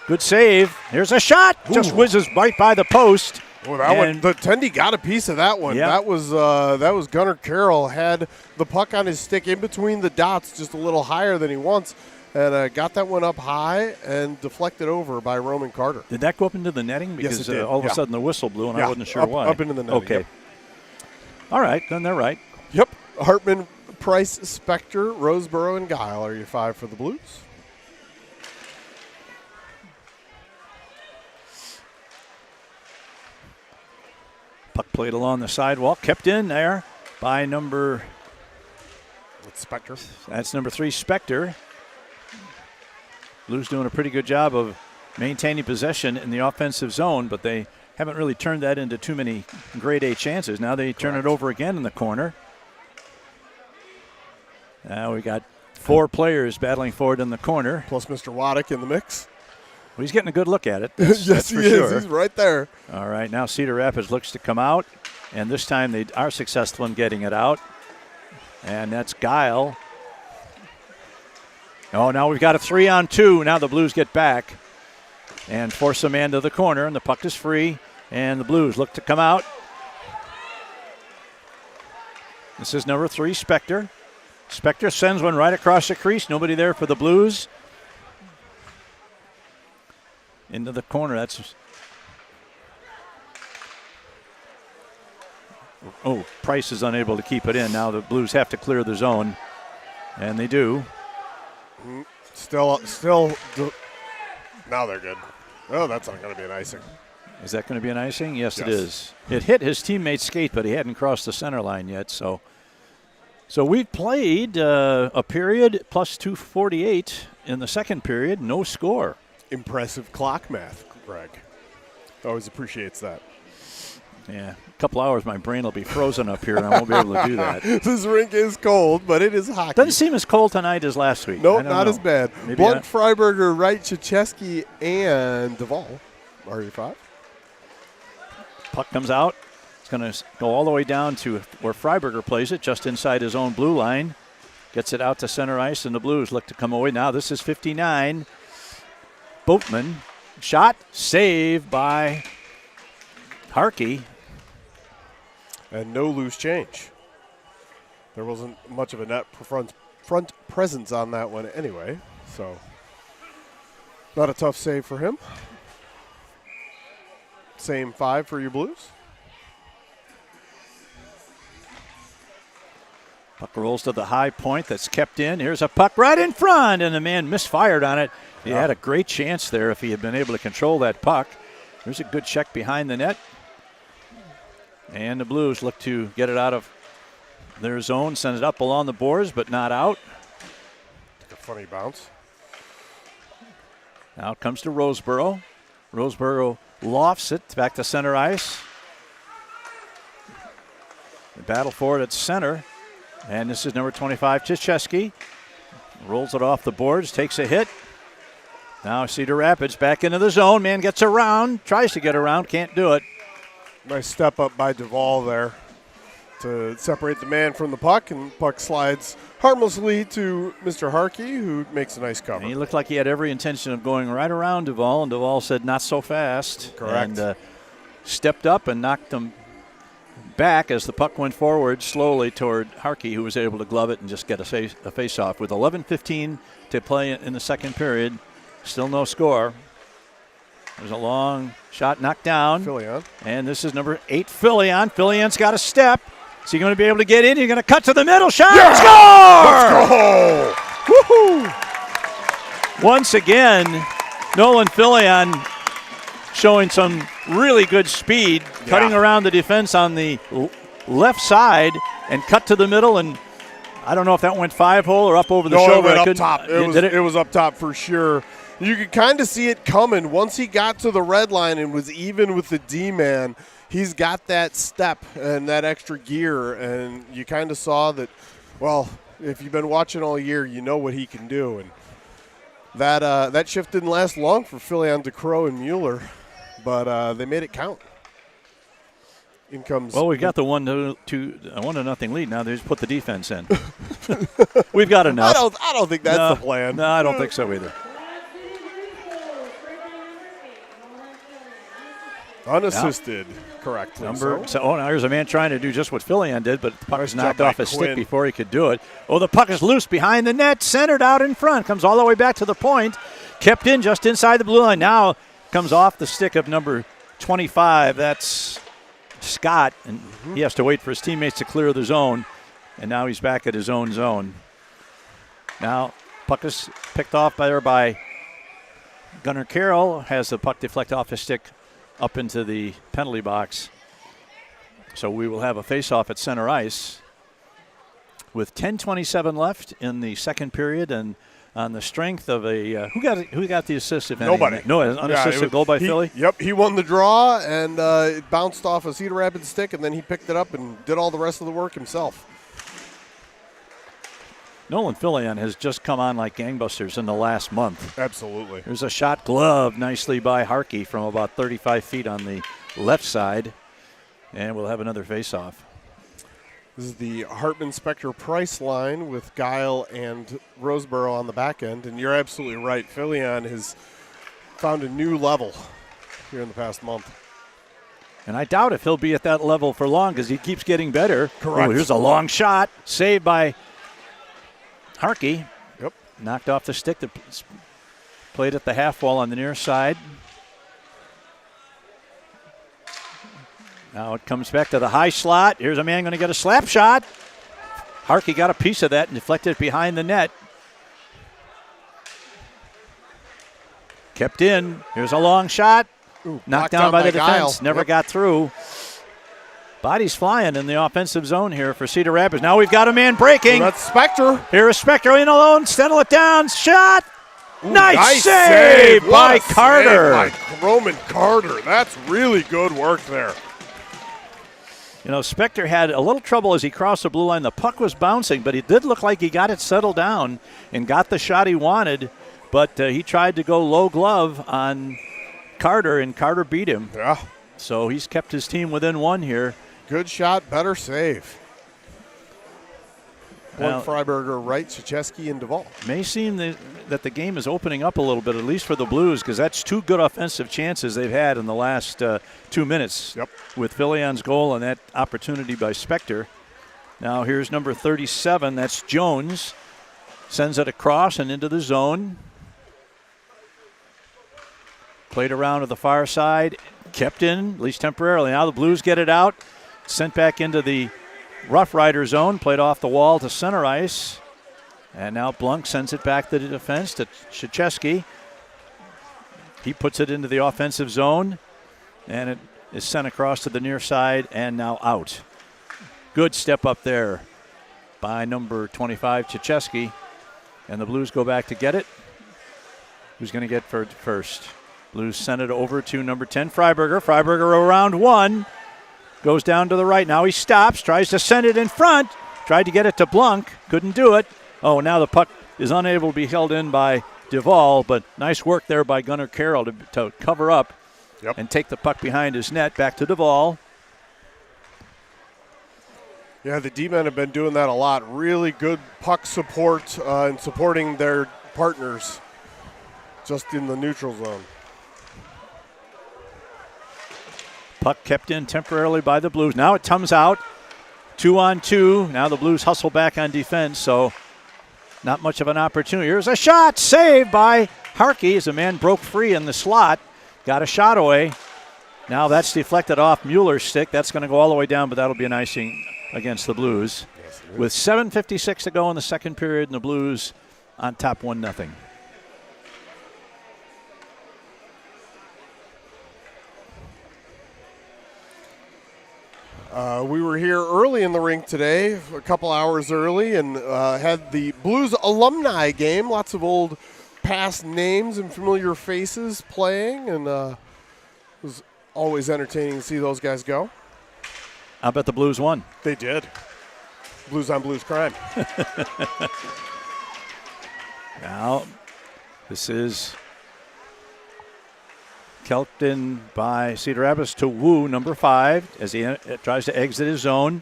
good save. Here's a shot. Just whizzes right by the post. Oh, that one. The Tendy got a piece of that one. Yep. That was Gunnar Carroll, had the puck on his stick in between the dots, just a little higher than he wants, and got that one up high and deflected over by Roman Carter. Did that go up into the netting? Because Yes, it did. all of a sudden the whistle blew, and I wasn't sure why. Up into the netting. Okay. Yep. All right, then they're right. Yep. Hartman, Price, Spector, Roseboro, and Guile are your 5 for the Blues. Puck played along the sidewalk, kept in there by number. It's Spector. That's number 3, Spector. Blues doing a pretty good job of maintaining possession in the offensive zone, but they haven't really turned that into too many grade A chances. Now they turn it over again in the corner. Now we got 4 players battling for it in the corner. Plus Mr. Waddick in the mix. Well, he's getting a good look at it. Yes, That's for he is. sure. He's right there. All right, now Cedar Rapids looks to come out, and this time they are successful in getting it out. And that's Guile. Oh, now we've got a 3-on-2. Now the Blues get back and force a man to the corner, and the puck is free, and the Blues look to come out. This is number 3, Spector. Spector sends one right across the crease. Nobody there for the Blues. Into the corner. That's. Oh, Price is unable to keep it in. Now the Blues have to clear the zone, and they do. Still. Now they're good. Oh, that's not going to be an icing. Is that going to be an icing? Yes, it Yes. is. It hit his teammate's skate, but he hadn't crossed the center line yet. So we've played a period plus 2:48 in the second period. No score. Impressive clock math, Greg. Always appreciates that. Yeah, a couple hours, my brain will be frozen up here, and I won't be able to do that. This rink is cold, but it is hockey. Doesn't seem as cold tonight as last week. No, I don't not know. as bad. Maybe Blunt, Freiberger, Wright, Krzyzewski, and Duvall are your 5. Puck comes out. It's going to go all the way down to where Freiberger plays it, just inside his own blue line. Gets it out to center ice, and the Blues look to come away. Now this is 59. Boatman, shot, save by Harkey. And no loose change. There wasn't much of a net front presence on that one anyway, so not a tough save for him. Same 5 for your Blues. Puck rolls to the high point that's kept in. Here's a puck right in front, and the man misfired on it. He had a great chance there if he had been able to control that puck. There's a good check behind the net. And the Blues look to get it out of their zone, send it up along the boards, but not out. Took a funny bounce. Now it comes to Roseboro. Roseboro lofts it back to center ice. They battle for it at center. And this is number 25, Krzyzewski. Rolls it off the boards, takes a hit. Now Cedar Rapids back into the zone. Man gets around, tries to get around, can't do it. Nice step up by Duvall there to separate the man from the puck, and puck slides harmlessly to Mr. Harkey, who makes a nice cover. And he looked like he had every intention of going right around Duvall, and Duvall said, not so fast. Correct. And stepped up and knocked him back as the puck went forward slowly toward Harkey, who was able to glove it and just get a face-off. With 11:15 to play in the second period, still no score. There's a long shot knocked down. Filion. And this is number 8, Filion. Filion's got a step. Is he going to be able to get in? He's going to cut to the middle. Shot. Score! Let's go! Woohoo! Once again, Nolan Filion showing some really good speed, cutting around the defense on the left side and cut to the middle. And I don't know if that went 5-hole or up over the shoulder. It went up top. It was up top for sure. You could kind of see it coming. Once he got to the red line and was even with the D-man, he's got that step and that extra gear. And you kind of saw that, well, if you've been watching all year, you know what he can do. And that shift didn't last long for Filion, DeCrow, and Mueller, but they made it count. In comes. Well, we got the 1-0 lead. Now they just put the defense in. We've got enough. I don't think that's the plan. No, I don't think so either. Unassisted, correct. Now here's a man trying to do just what Filion did, but the puck was knocked off his stick before he could do it. Oh, the puck is loose behind the net, centered out in front, comes all the way back to the point, kept in just inside the blue line. Now comes off the stick of number 25. That's Scott, and he has to wait for his teammates to clear the zone, and now he's back at his own zone. Now puck is picked off by Gunnar Carroll, has the puck deflect off his stick up into the penalty box. So we will have a face-off at center ice with 10:27 left in the second period, and on the strength of a who got the assist? If Nobody. No, an unassisted goal by Philly. Yep, he won the draw, and it bounced off a Cedar Rapids stick, and then he picked it up and did all the rest of the work himself. Nolan Filion has just come on like gangbusters in the last month. Absolutely. There's a shot glove nicely by Harkey from about 35 feet on the left side, and we'll have another face-off. This is the Hartman-Spector-Price line with Guile and Roseboro on the back end, and you're absolutely right. Filion has found a new level here in the past month. And I doubt if he'll be at that level for long because he keeps getting better. Correct. Oh, here's a long shot, saved by Harkey. Yep. Knocked off the stick, played at the half wall on the near side. Now it comes back to the high slot. Here's a man going to get a slap shot. Harkey got a piece of that and deflected it behind the net. Kept in. Here's a long shot. Knocked down by the defense. Guile. Never got through. Bodies flying in the offensive zone here for Cedar Rapids. Now we've got a man breaking. Well, that's Spector. Here is Spector in alone. Settle it down. Shot. Nice save by Carter. Save by Roman Carter. That's really good work there. You know, Spector had a little trouble as he crossed the blue line. The puck was bouncing, but it did look like he got it settled down and got the shot he wanted. But he tried to go low glove on Carter, and Carter beat him. Yeah. So he's kept his team within one here. Good shot, better save. Point Freiberger, Wright, Krzyzewski, and Duvall. May seem that the game is opening up a little bit, at least for the Blues, because that's two good offensive chances they've had in the last 2 minutes. Yep. With Filion's goal and that opportunity by Spector. Now here's number 37. That's Jones. Sends it across and into the zone. Played around to the far side. Kept in, at least temporarily. Now the Blues get it out. Sent back into the Rough Rider zone. Played off the wall to center ice. And now Blunk sends it back to the defense to Krzyzewski. He puts it into the offensive zone. And it is sent across to the near side and now out. Good step up there by number 25, Krzyzewski. And the Blues go back to get it. Who's going to get first? Blues send it over to number 10, Freiberger. Freiberger around one. Goes down to the right. Now he stops, tries to send it in front. Tried to get it to Blunk. Couldn't do it. Oh, now the puck is unable to be held in by Duvall, but nice work there by Gunnar Carroll to cover up and take the puck behind his net. Back to Duvall. Yeah, the D-men have been doing that a lot. Really good puck support and supporting their partners just in the neutral zone. Puck kept in temporarily by the Blues. Now it comes out. 2-on-2. Now the Blues hustle back on defense, so not much of an opportunity. Here's a shot. Saved by Harkey as a man broke free in the slot. Got a shot away. Now that's deflected off Mueller's stick. That's going to go all the way down, but that'll be an icing against the Blues. Yes, with 7:56 to go in the second period, and the Blues on top 1-0. We were here early in the rink today, a couple hours early, and had the Blues alumni game. Lots of old past names and familiar faces playing, and it was always entertaining to see those guys go. I bet the Blues won. They did. Blues on Blues crime. Now, this is kelped in by Cedar Rapids to Wu, number 5, as he tries to exit his zone.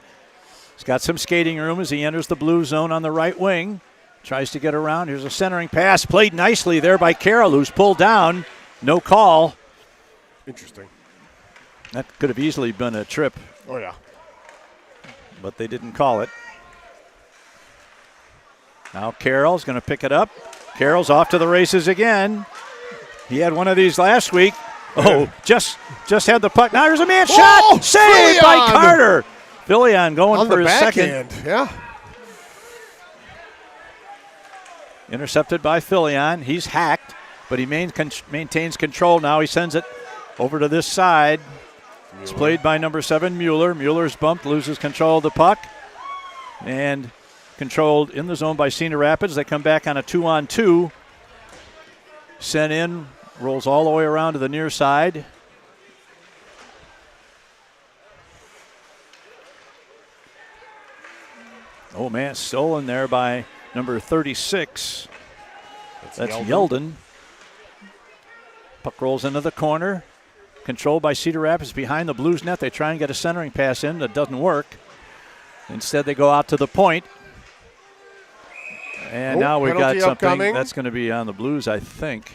He's got some skating room as he enters the blue zone on the right wing. Tries to get around. Here's a centering pass. Played nicely there by Carroll, who's pulled down. No call. Interesting. That could have easily been a trip. Oh, yeah. But they didn't call it. Now Carroll's going to pick it up. Carroll's off to the races again. He had one of these last week. Oh, just had the puck. Now there's a man shot. Saved by Carter. Fillion going for his second. Yeah. Intercepted by Fillion. He's hacked, but he maintains control now. He sends it over to this side. Mueller. It's played by number 7, Mueller. Mueller's bumped, loses control of the puck. And controlled in the zone by Cedar Rapids. They come back on a 2-on-2. Sent in, rolls all the way around to the near side. Oh, man, stolen there by number 36. That's Yeldon. Puck rolls into the corner. Controlled by Cedar Rapids behind the Blues net. They try and get a centering pass in. That doesn't work. Instead, they go out to the point. And now we've got something upcoming. That's going to be on the Blues, I think.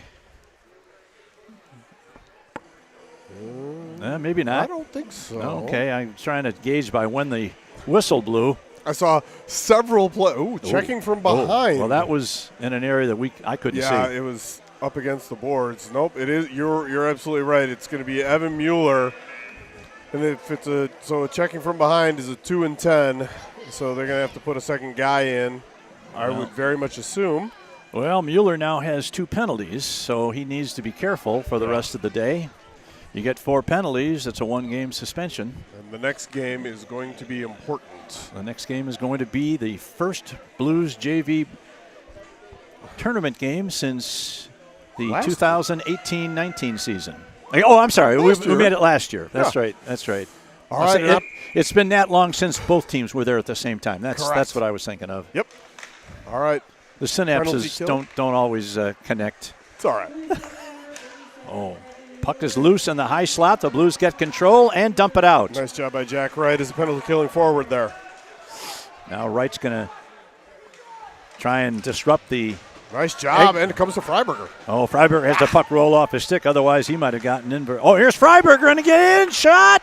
Maybe not. I don't think so. Okay, I'm trying to gauge by when the whistle blew. I saw several checking from behind. Well, that was in an area that I couldn't see. Yeah, it was up against the boards. Nope, it is. You're absolutely right. It's going to be Evan Mueller, and if it's a checking from behind is a 2 and 10, so they're going to have to put a second guy in. I would very much assume. Well, Mueller now has 2 penalties, so he needs to be careful for the rest of the day. You get 4 penalties, it's a 1-game suspension. And the next game is going to be important. The next game is going to be the first Blues JV tournament game since the 2018-19 season. Oh, I'm sorry. We made it last year. That's right. That's right. All right. It's been that long since both teams were there at the same time. That's what I was thinking of. Yep. All right. The synapses don't always connect. It's all right. Oh, puck is loose in the high slot. The Blues get control and dump it out. Nice job by Jack Wright as a penalty killing forward there. Now Wright's going to try and disrupt the. Nice job, and it comes to Freiberger. Oh, Freiberger has the puck roll off his stick. Otherwise, he might have gotten in. Here's Freiberger going to get in. Shot.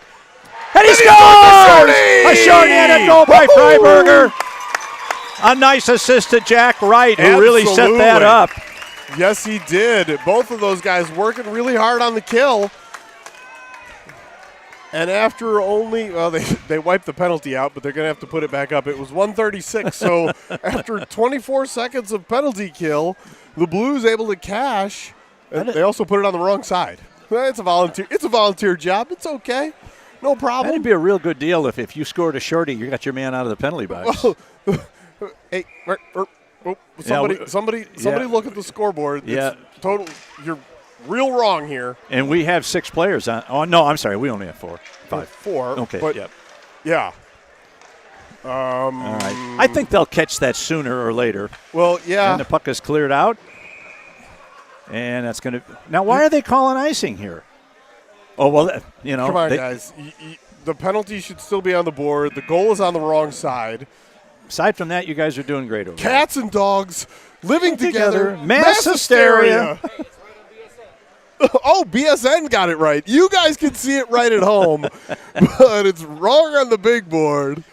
And he scores! A shorthanded goal by Freiberger. A nice assist to Jack Wright, who really set that up. Yes, he did. Both of those guys working really hard on the kill. And after they wiped the penalty out, but they're going to have to put it back up. It was 136, so after 24 seconds of penalty kill, the Blues able to cash. And they also put it on the wrong side. It's a volunteer job. It's okay. No problem. That'd be a real good deal if you scored a shorty, you got your man out of the penalty box. Hey, somebody look at the scoreboard. Yeah. Total. You're real wrong here. And we have 6 players on. Oh, no, I'm sorry. We only have 4. 5. 4. Okay, but yeah. All right. I think they'll catch that sooner or later. Well, yeah. And the puck is cleared out. And that's going to. Now, why are they calling icing here? Oh, well, Come on, guys. The penalty should still be on the board. The goal is on the wrong side. Aside from that, you guys are doing great over there. Cats and dogs living together. Mass hysteria. Oh, BSN got it right. You guys can see it right at home, but it's wrong on the big board.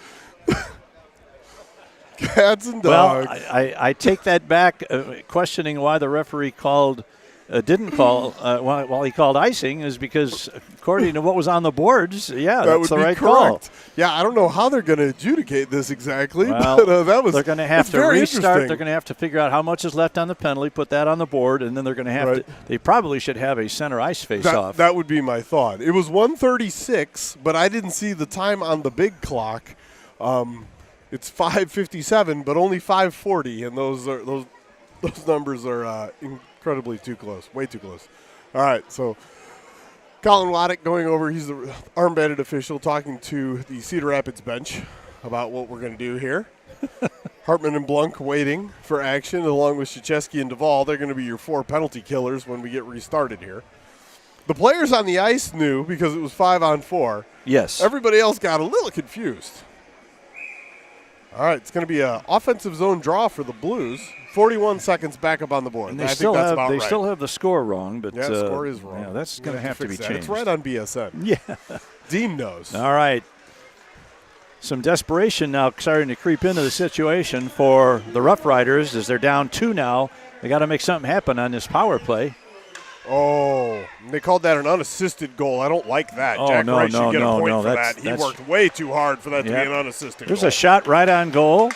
Cats and dogs. Well, I take that back, questioning why the referee called didn't call while he called icing is because, according to what was on the boards, that that's would the be right correct. call. Yeah, I don't know how they're going to adjudicate this exactly, Well, but that was they're going to have to very restart. interesting. They're going to have to figure out how much is left on the penalty, put that on the board, and then they're going to have Right. to. They probably should have a center ice face-off. That would be my thought. It was 1:36, but I didn't see the time on the big clock. It's 5:57, but only 5:40, and those numbers are incredibly too close, way too close. All right, so Colin Waddick going over. He's the arm-banded official talking to the Cedar Rapids bench about what we're going to do here. Hartman and Blunk waiting for action, along with Krzyzewski and Duvall. They're going to be your 4 penalty killers when we get restarted here. The players on the ice knew because it was 5-on-4. Yes. Everybody else got a little confused. All right, it's going to be an offensive zone draw for the Blues. 41 seconds back up on the board. And they I still think that's have about right. still have the score wrong, but Yeah, the score is wrong. Yeah, that's You're going to have to be fix that. changed. It's right on BSN. Yeah. Dean knows. All right. Some desperation now starting to creep into the situation for the Rough Riders as they're down 2 now. They got to make something happen on this power play. Oh, they called that an unassisted goal. I don't like that. Oh, Jack no, Wright no, should get no, a point no, for that's- that. He that's- worked way too hard for that to Yeah. be an unassisted There's goal. a shot right on goal.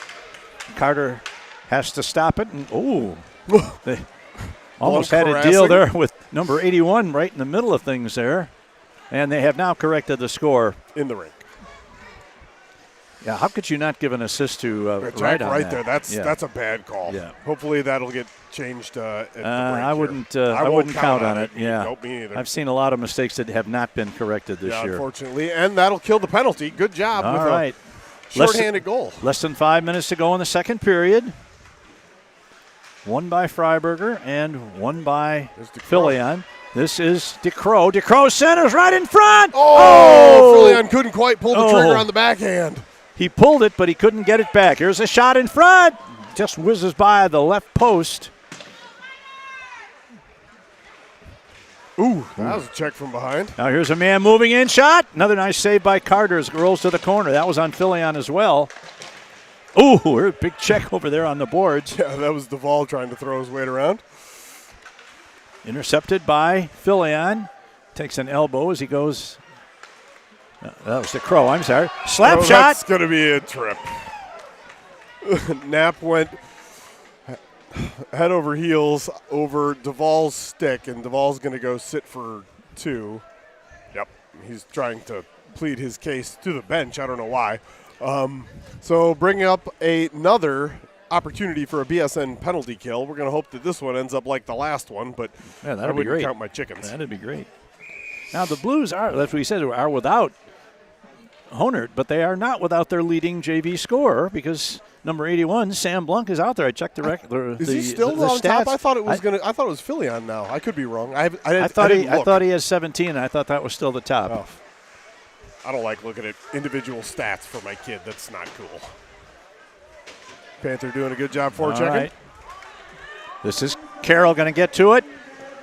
Carter has to stop it. And, they almost had a deal there with number 81 right in the middle of things there. And they have now corrected the score. In the rink. Yeah, how could you not give an assist to Jack Wright on right that? there. That's Yeah. a bad call. Yeah. Hopefully that'll get changed at the break I here. wouldn't. I I won't wouldn't count on it. Me- Yeah, Nope, me neither. I've seen a lot of mistakes that have not been corrected this year. Unfortunately, and that'll kill the penalty. Good job All with right, a shorthanded goal. less than 5 minutes to go in the second period. One by Freiberger and one by There's DeCrow. Filion. This is DeCrow. DeCrow centers right in front. Oh, Filion couldn't quite pull the trigger Oh. on the backhand. He pulled it, but he couldn't get it back. Here's a shot in front. Just whizzes by the left post. Ooh, that was a check from behind. Now here's a man moving in shot. Another nice save by Carter as it rolls to the corner. That was on Filion as well. Ooh, a big check over there on the boards. Yeah, that was Duvall trying to throw his weight around. Intercepted by Filion. Takes an elbow as he goes. That was DeCrow, I'm sorry. Slap shot. That's going to be a trip. Knapp went head over heels over Duvall's stick, and Duvall's going to go sit for 2. Yep, he's trying to plead his case to the bench. I don't know why. So bringing up another opportunity for a BSN penalty kill. We're going to hope that this one ends up like the last one, but Yeah, I that'd be wouldn't great. count my chickens. That'd be great. Now the Blues are, that's what we said, are without Honert, but they are not without their leading JV scorer because number 81, Sam Blunk, is out there. I checked the record. Is he still on top? I thought it was I thought it was Filion now. I could be wrong. I thought didn't he has 17, and I thought that was still the top. Oh. I don't like looking at individual stats for my kid. That's not cool. Panther doing a good job All forechecking. right. This is Carroll going to get to it.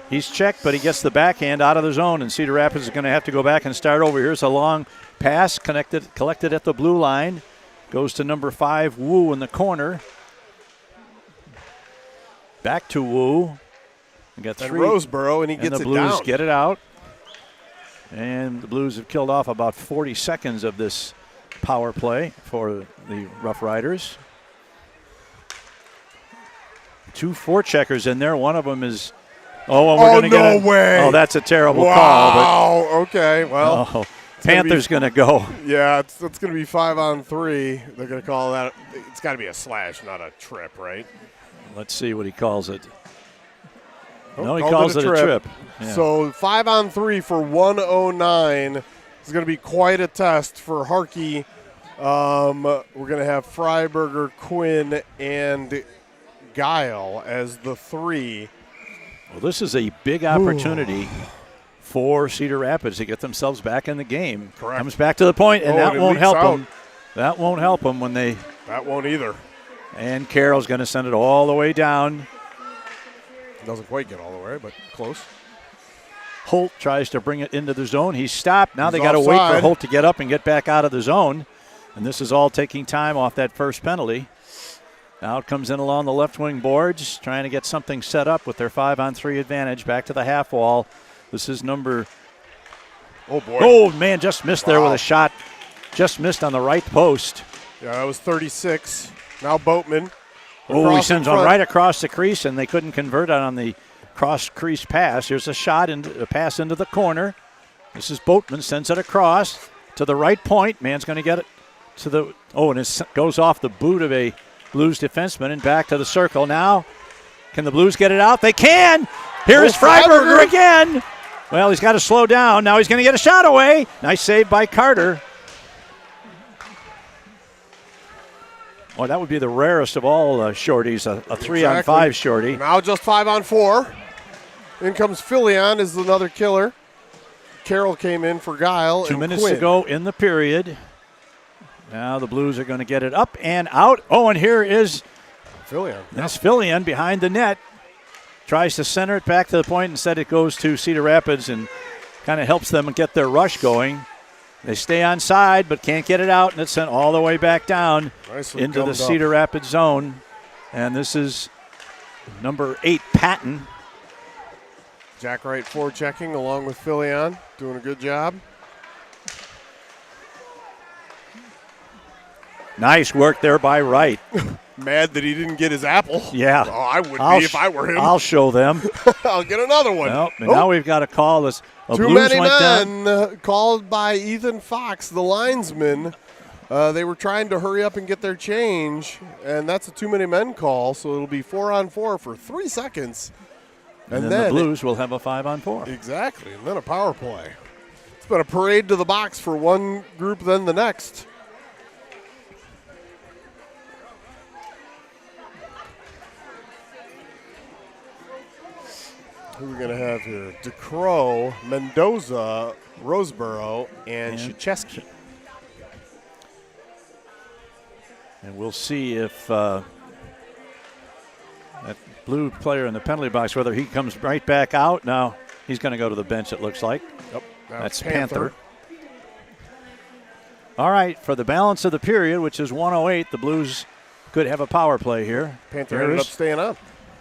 He's checked, but he gets the backhand out of the zone, and Cedar Rapids is going to have to go back and start over. Here's a long pass collected at the blue line. Goes to number 5, Wu in the corner. Back to Wu. We got And 3. Roseboro, and he And gets the it Blues down. get it out. And the Blues have killed off about 40 seconds of this power play for the Rough Riders. 2 forecheckers in there. One of them is. Oh, and we're going to no get. way. Oh, that's a terrible call. Wow. Okay. Well, But Panthers going to go. yeah, it's going to be 5-on-3. They're going to call that. It's got to be a slash, not a trip, right? Let's see what he calls it. Oh, No, he called calls it a trip. Yeah. So 5-on-3 for 109 is going to be quite a test for Harkey. We're going to have Freiberger, Quinn, and Guile as the 3. Well, this is a big opportunity for Cedar Rapids to get themselves back in the game. Correct. Comes back to the point, and that and it won't leaks help out. them. That won't help them when they. That won't either. And Carroll's going to send it all the way down. Doesn't quite get all the way, but close. Holt tries to bring it into the zone. He's stopped. Now He's they got to wait for offside. Holt to get up and get back out of the zone. And this is all taking time off that first penalty. Now it comes in along the left wing boards, trying to get something set up with their 5-on-3 advantage. Back to the half wall. This is number. Oh, boy. Oh, man, just missed there with Wow. a shot. Just missed on the right post. Yeah, that was 36. Now Boatman. Oh, he across sends in one front. right across the crease, and they couldn't convert on the cross-crease pass. Here's a shot, and a pass into the corner. This is Boatman, sends it across to the right point. Man's going to get it to the. Oh, and it goes off the boot of a Blues defenseman and back to the circle. Now, can the Blues get it out? They can! Here is Freiberger again! Well, he's got to slow down. Now he's going to get a shot away. Nice save by Carter. Well, that would be the rarest of all shorties, a 3-on-5 shorty. Now just 5-on-4. In comes Filion is another killer. Carroll came in for Guile. 2 and minutes Quinn. to go in the period. Now the Blues are going to get it up and out. Oh, and here is Filion. that's Filion behind the net. Tries to center it back to the point. Instead, it goes to Cedar Rapids and kind of helps them get their rush going. They stay on side, but can't get it out, and it's sent all the way back down Nicely into the gummed up. Cedar Rapids zone. And this is number 8, Patton. Jack Wright forechecking along with Filion. Doing a good job. Nice work there by Wright. Mad that he didn't get his apple. Yeah. Oh, I would I'll be if I were him. I'll show them. I'll get another one. Well, and now we've got a call. A Too Blues many went down. men called by Ethan Fox, the linesman. They were trying to hurry up and get their change, and that's a too many men call, so it'll be 4-on-4 for 3 seconds. And then the Blues will have a 5-on-4. Exactly, and then a power play. It's been a parade to the box for one group, then the next. Who are we going to have here? DeCrow, Mendoza, Roseboro, and Krzyzewski. And we'll see if that blue player in the penalty box, whether he comes right back out. Now he's going to go to the bench, it looks like. Yep, That's Panther. All right, for the balance of the period, which is 1:08, the Blues could have a power play here. Panther Here ended is up staying on.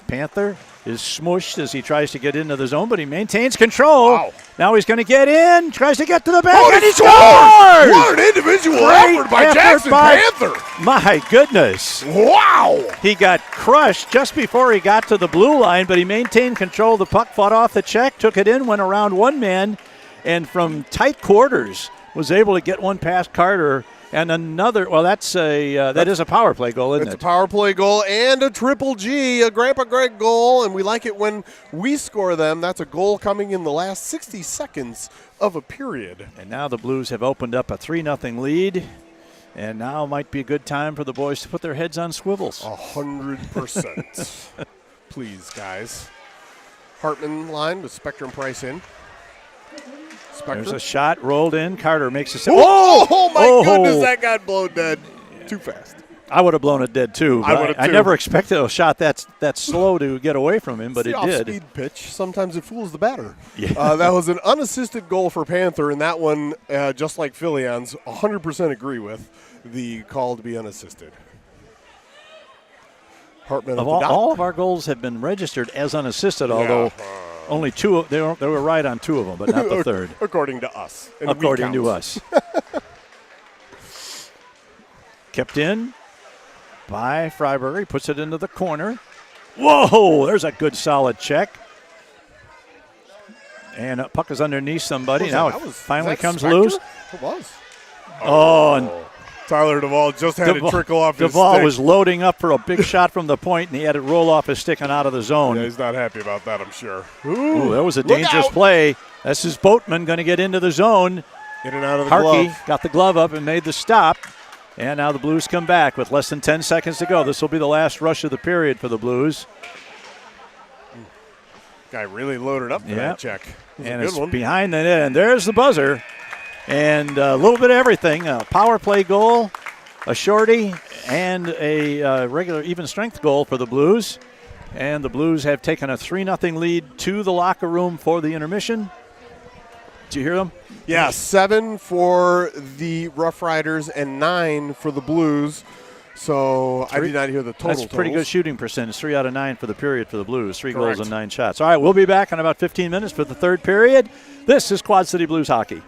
Panther is smushed as he tries to get into the zone, but he maintains control. Wow. Now he's going to get in, tries to get to the back, Oh, and he scores! scores! What an individual Great effort by effort Jackson by- Panther! My goodness. Wow! He got crushed just before he got to the blue line, but he maintained control. The puck fought off the check, took it in, went around one man, and from tight quarters was able to get one past Carter and another. Well, that is a power play goal, isn't It's a it? power play goal and a triple G, a Grandpa Greg goal, and we like it when we score them. That's a goal coming in the last 60 seconds of a period. And now the Blues have opened up a 3-0 lead, and now might be a good time for the boys to put their heads on swivels. 100%. Please, guys. Hartman line with Spectrum Price in. Spectrum. There's a shot rolled in. Carter makes a save. Oh, my Oh! goodness, that got blown dead. Too fast. I would have blown it dead too. I But would've I too. never expected a shot that slow to get away from him, but It's it the did. off-speed pitch. Sometimes it fools the batter. Yeah. That was an unassisted goal for Panther, and that one, just like Filion's, 100% agree with the call to be unassisted. Hartman Of at the dot. all of our goals have been registered as unassisted, although only two. They were right on 2 of them, but not the third, According to us. And we according to count. us. Kept in by Freiberger. He puts it into the corner. Whoa! There's a good solid check. And puck is underneath somebody. Was Now that- it that was- finally was that comes Spectre? loose. It was. Oh, and Tyler Duvall just had it trickle off his Duvall stick. was loading up for a big shot from the point, and he had it roll off his stick and out of the zone. Yeah, he's not happy about that, I'm sure. Ooh, that was a Look dangerous out. play. This is Boatman going to get into the zone. In and out of the Harkey glove. got the glove up and made the stop. And now the Blues come back with less than 10 seconds to go. This will be the last rush of the period for the Blues. Guy really loaded up for that check. It was And a it's good one. behind the net. And there's the buzzer. And a little bit of everything. A power play goal, a shorty, and a regular even strength goal for the Blues. And the Blues have taken a 3-0 lead to the locker room for the intermission. Did you hear them? Yeah, 7 for the Rough Riders and 9 for the Blues. So I did not hear the total. That's pretty good totals. shooting percentage. 3 out of 9 for the period for the Blues. 3 Correct. goals and 9 shots. All right, we'll be back in about 15 minutes for the third period. This is Quad City Blues hockey.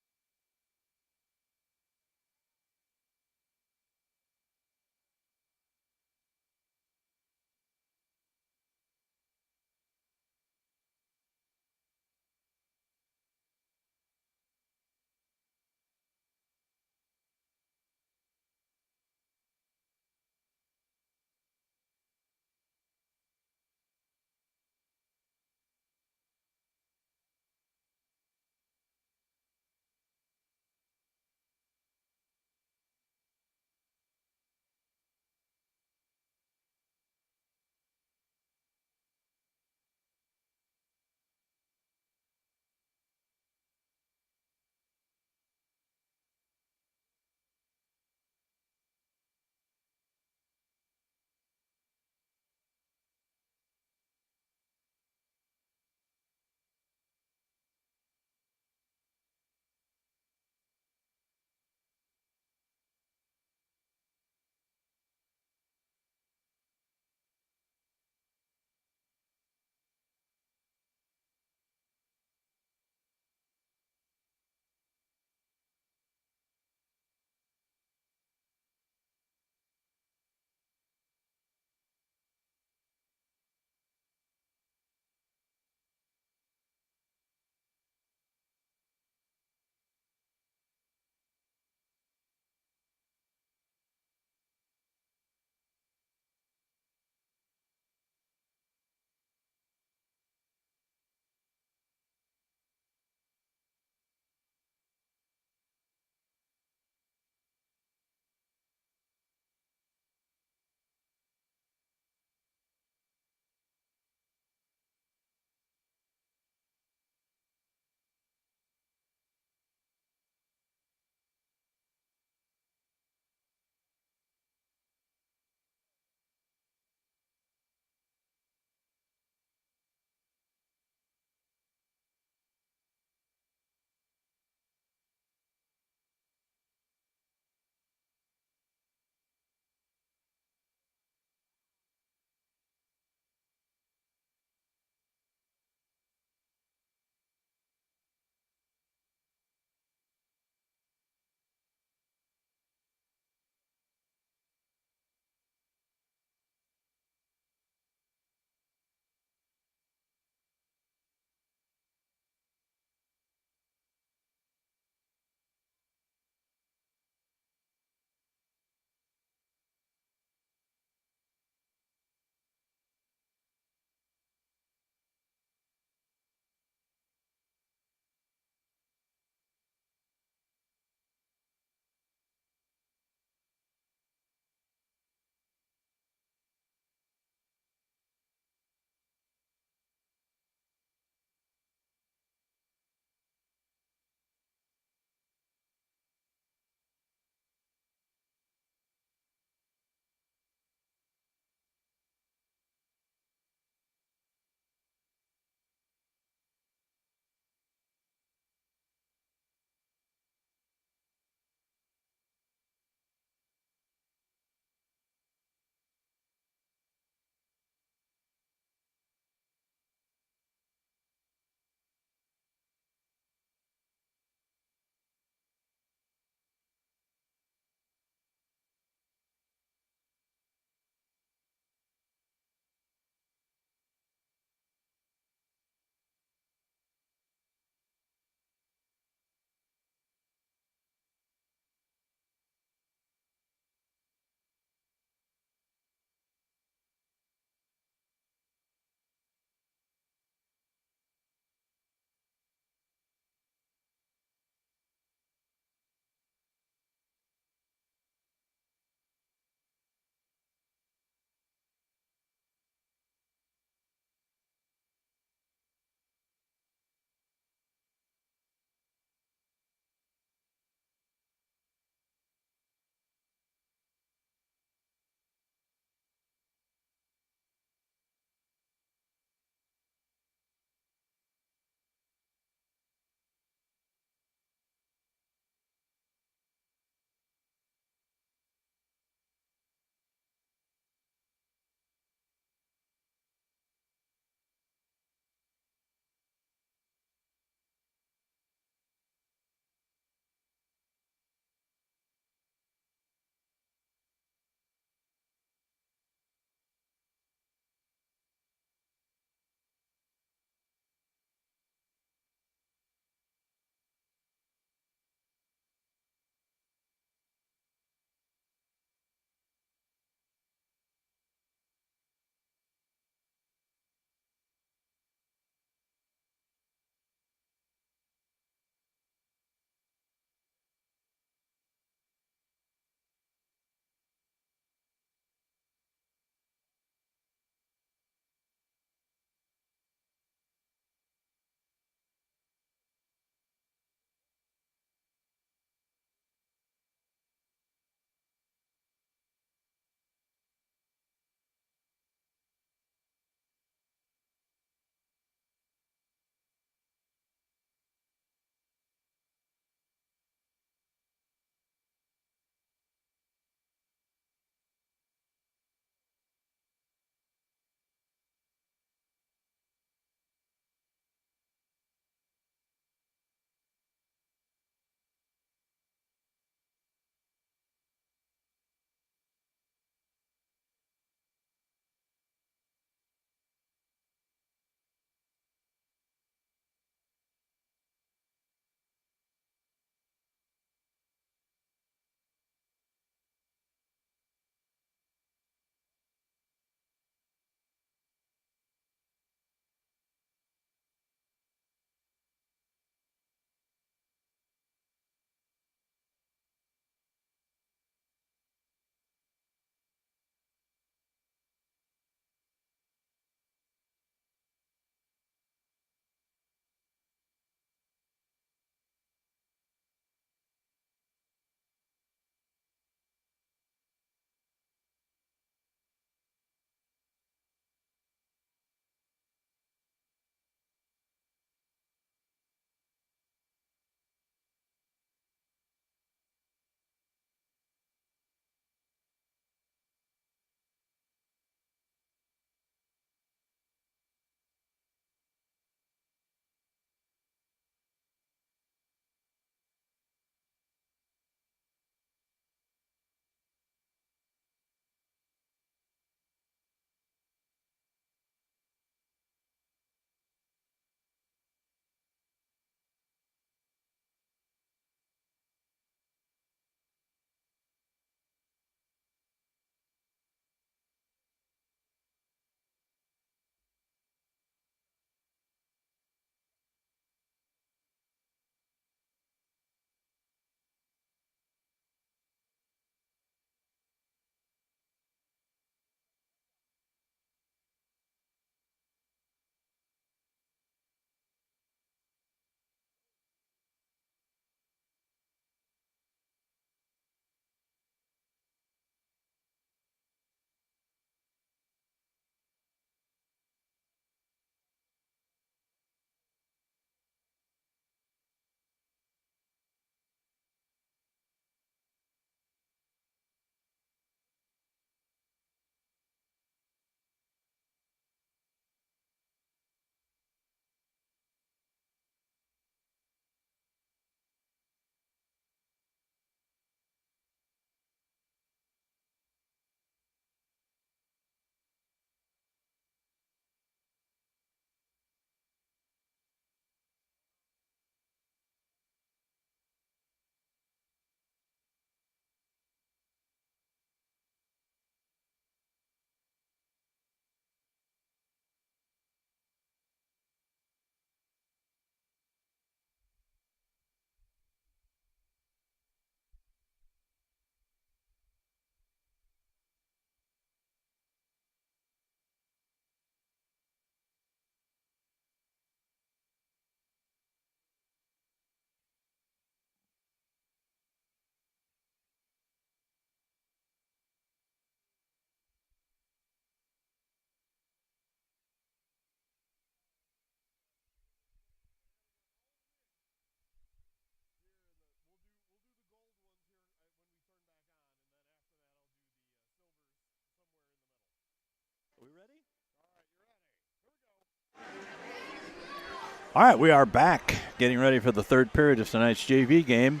All right, we are back, getting ready for the third period of tonight's JV game.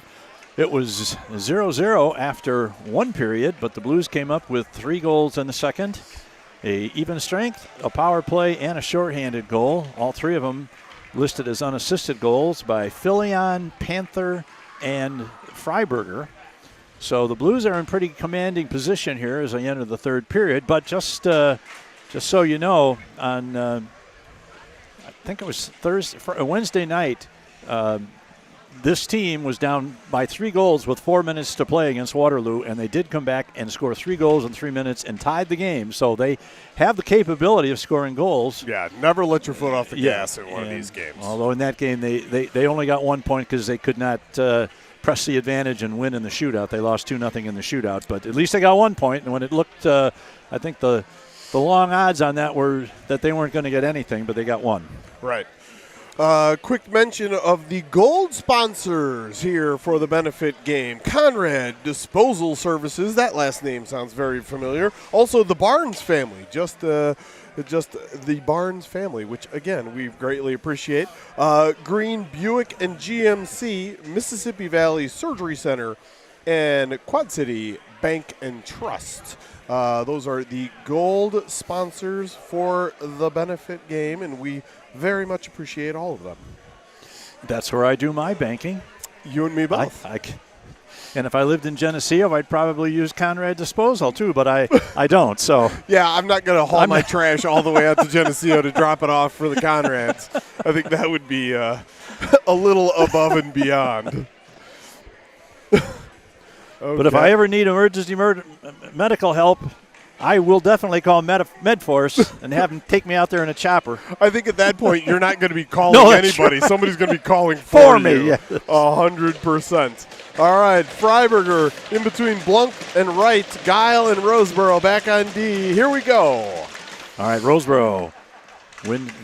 It was 0-0 after one period, but the Blues came up with 3 goals in the second. A even strength, a power play, and a shorthanded goal. All 3 of them listed as unassisted goals by Filion, Panther, and Freiberger. So the Blues are in pretty commanding position here as they enter the third period. But just so you know, on I think it was Wednesday night, this team was down by 3 goals with 4 minutes to play against Waterloo, and they did come back and score 3 goals in 3 minutes and tied the game. So they have the capability of scoring goals. Yeah, never let your foot off the gas in one of these games. Although in that game they only got 1 point because they could not press the advantage and win in the shootout. They lost 2-0 in the shootout, but at least they got 1 point. And when it looked, I think the long odds on that were that they weren't going to get anything, but they got 1. Right. Quick mention of the gold sponsors here for the benefit game. Conrad Disposal Services. That last name sounds very familiar. Also, the Barnes family. Just the Barnes family, which, again, we greatly appreciate. Green Buick and GMC, Mississippi Valley Surgery Center, and Quad City Bank and Trust. Those are the gold sponsors for the benefit game, and we very much appreciate all of them. That's where I do my banking. You and me both. And if I lived in Geneseo, I'd probably use Conrad Disposal too, but I don't. So yeah, I'm not going to haul my trash all the way out to Geneseo to drop it off for the Conrads. I think that would be a little above and beyond. Okay. But if I ever need emergency medical help, I will definitely call MedForce and have them take me out there in a chopper. I think at that point you're not going to be calling anybody. Right. Somebody's going to be calling for me. You. 100%. All right, Freiberger in between Blunk and Wright, Guile and Roseboro back on D. Here we go. All right, Roseboro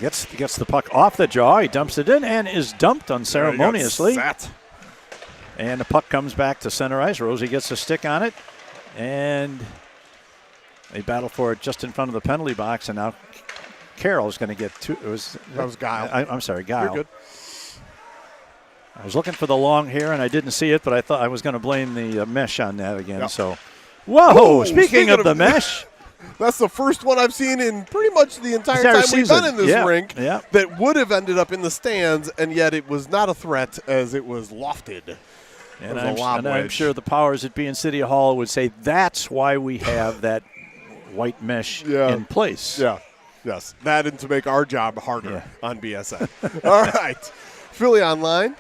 gets the puck off the jaw. He dumps it in and is dumped unceremoniously. And the puck comes back to center ice. Rosie gets a stick on it, and they battle for it just in front of the penalty box, and now Carroll's going to get two. That was Guile. I'm sorry, Guile. You're good. I was looking for the long hair, and I didn't see it, but I thought I was going to blame the mesh on that again. Yep. So, whoa! Speaking of the mesh. That's the first one I've seen in pretty much the entire time we've been in this rink that would have ended up in the stands, and yet it was not a threat as it was lofted. And I'm sure the powers that be in City Hall would say that's why we have that white mesh in place. Yeah, yes. That and to make our job harder on BSN. All right. Philly online.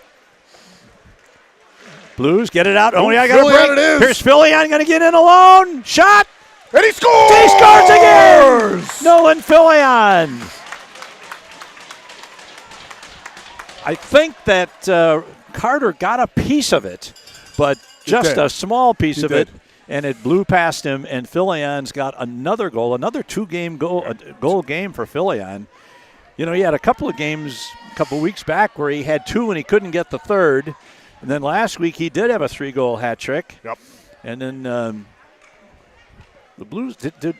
Blues, get it out. I got Philly a break. it is. Here's Philly. I'm going to get in alone. Shot. And he scores! He scores again! Nolan Filion. I think that Carter got a piece of it, but just a small piece of it, and it blew past him, and Filion's got another goal, another 2-game goal game for Filion. You know, he had a couple of games a couple weeks back where he had 2 and he couldn't get the third, and then last week he did have a 3-goal hat trick. Yep. And then the Blues did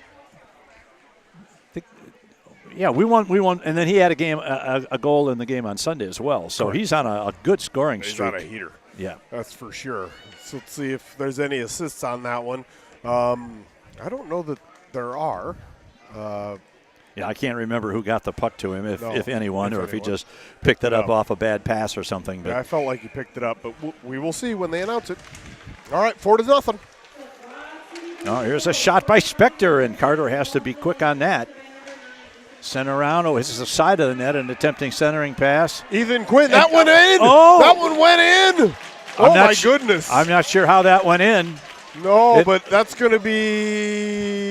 we won, and then he had a goal in the game on Sunday as well. So he's on a good scoring streak. He's on a heater. Yeah, that's for sure. So let's see if there's any assists on that one. I don't know that there are. I can't remember who got the puck to him, if anyone, or if he just picked it up off a bad pass or something. But I felt like he picked it up, but we will see when they announce it. All right, 4-0. Oh, here's a shot by Spector, and Carter has to be quick on that. Center around. Oh, this is the side of the net, an attempting centering pass. Ethan Quinn, that went in. Oh, that one went in. Oh, my goodness. I'm not sure how that went in. No, but that's going to be.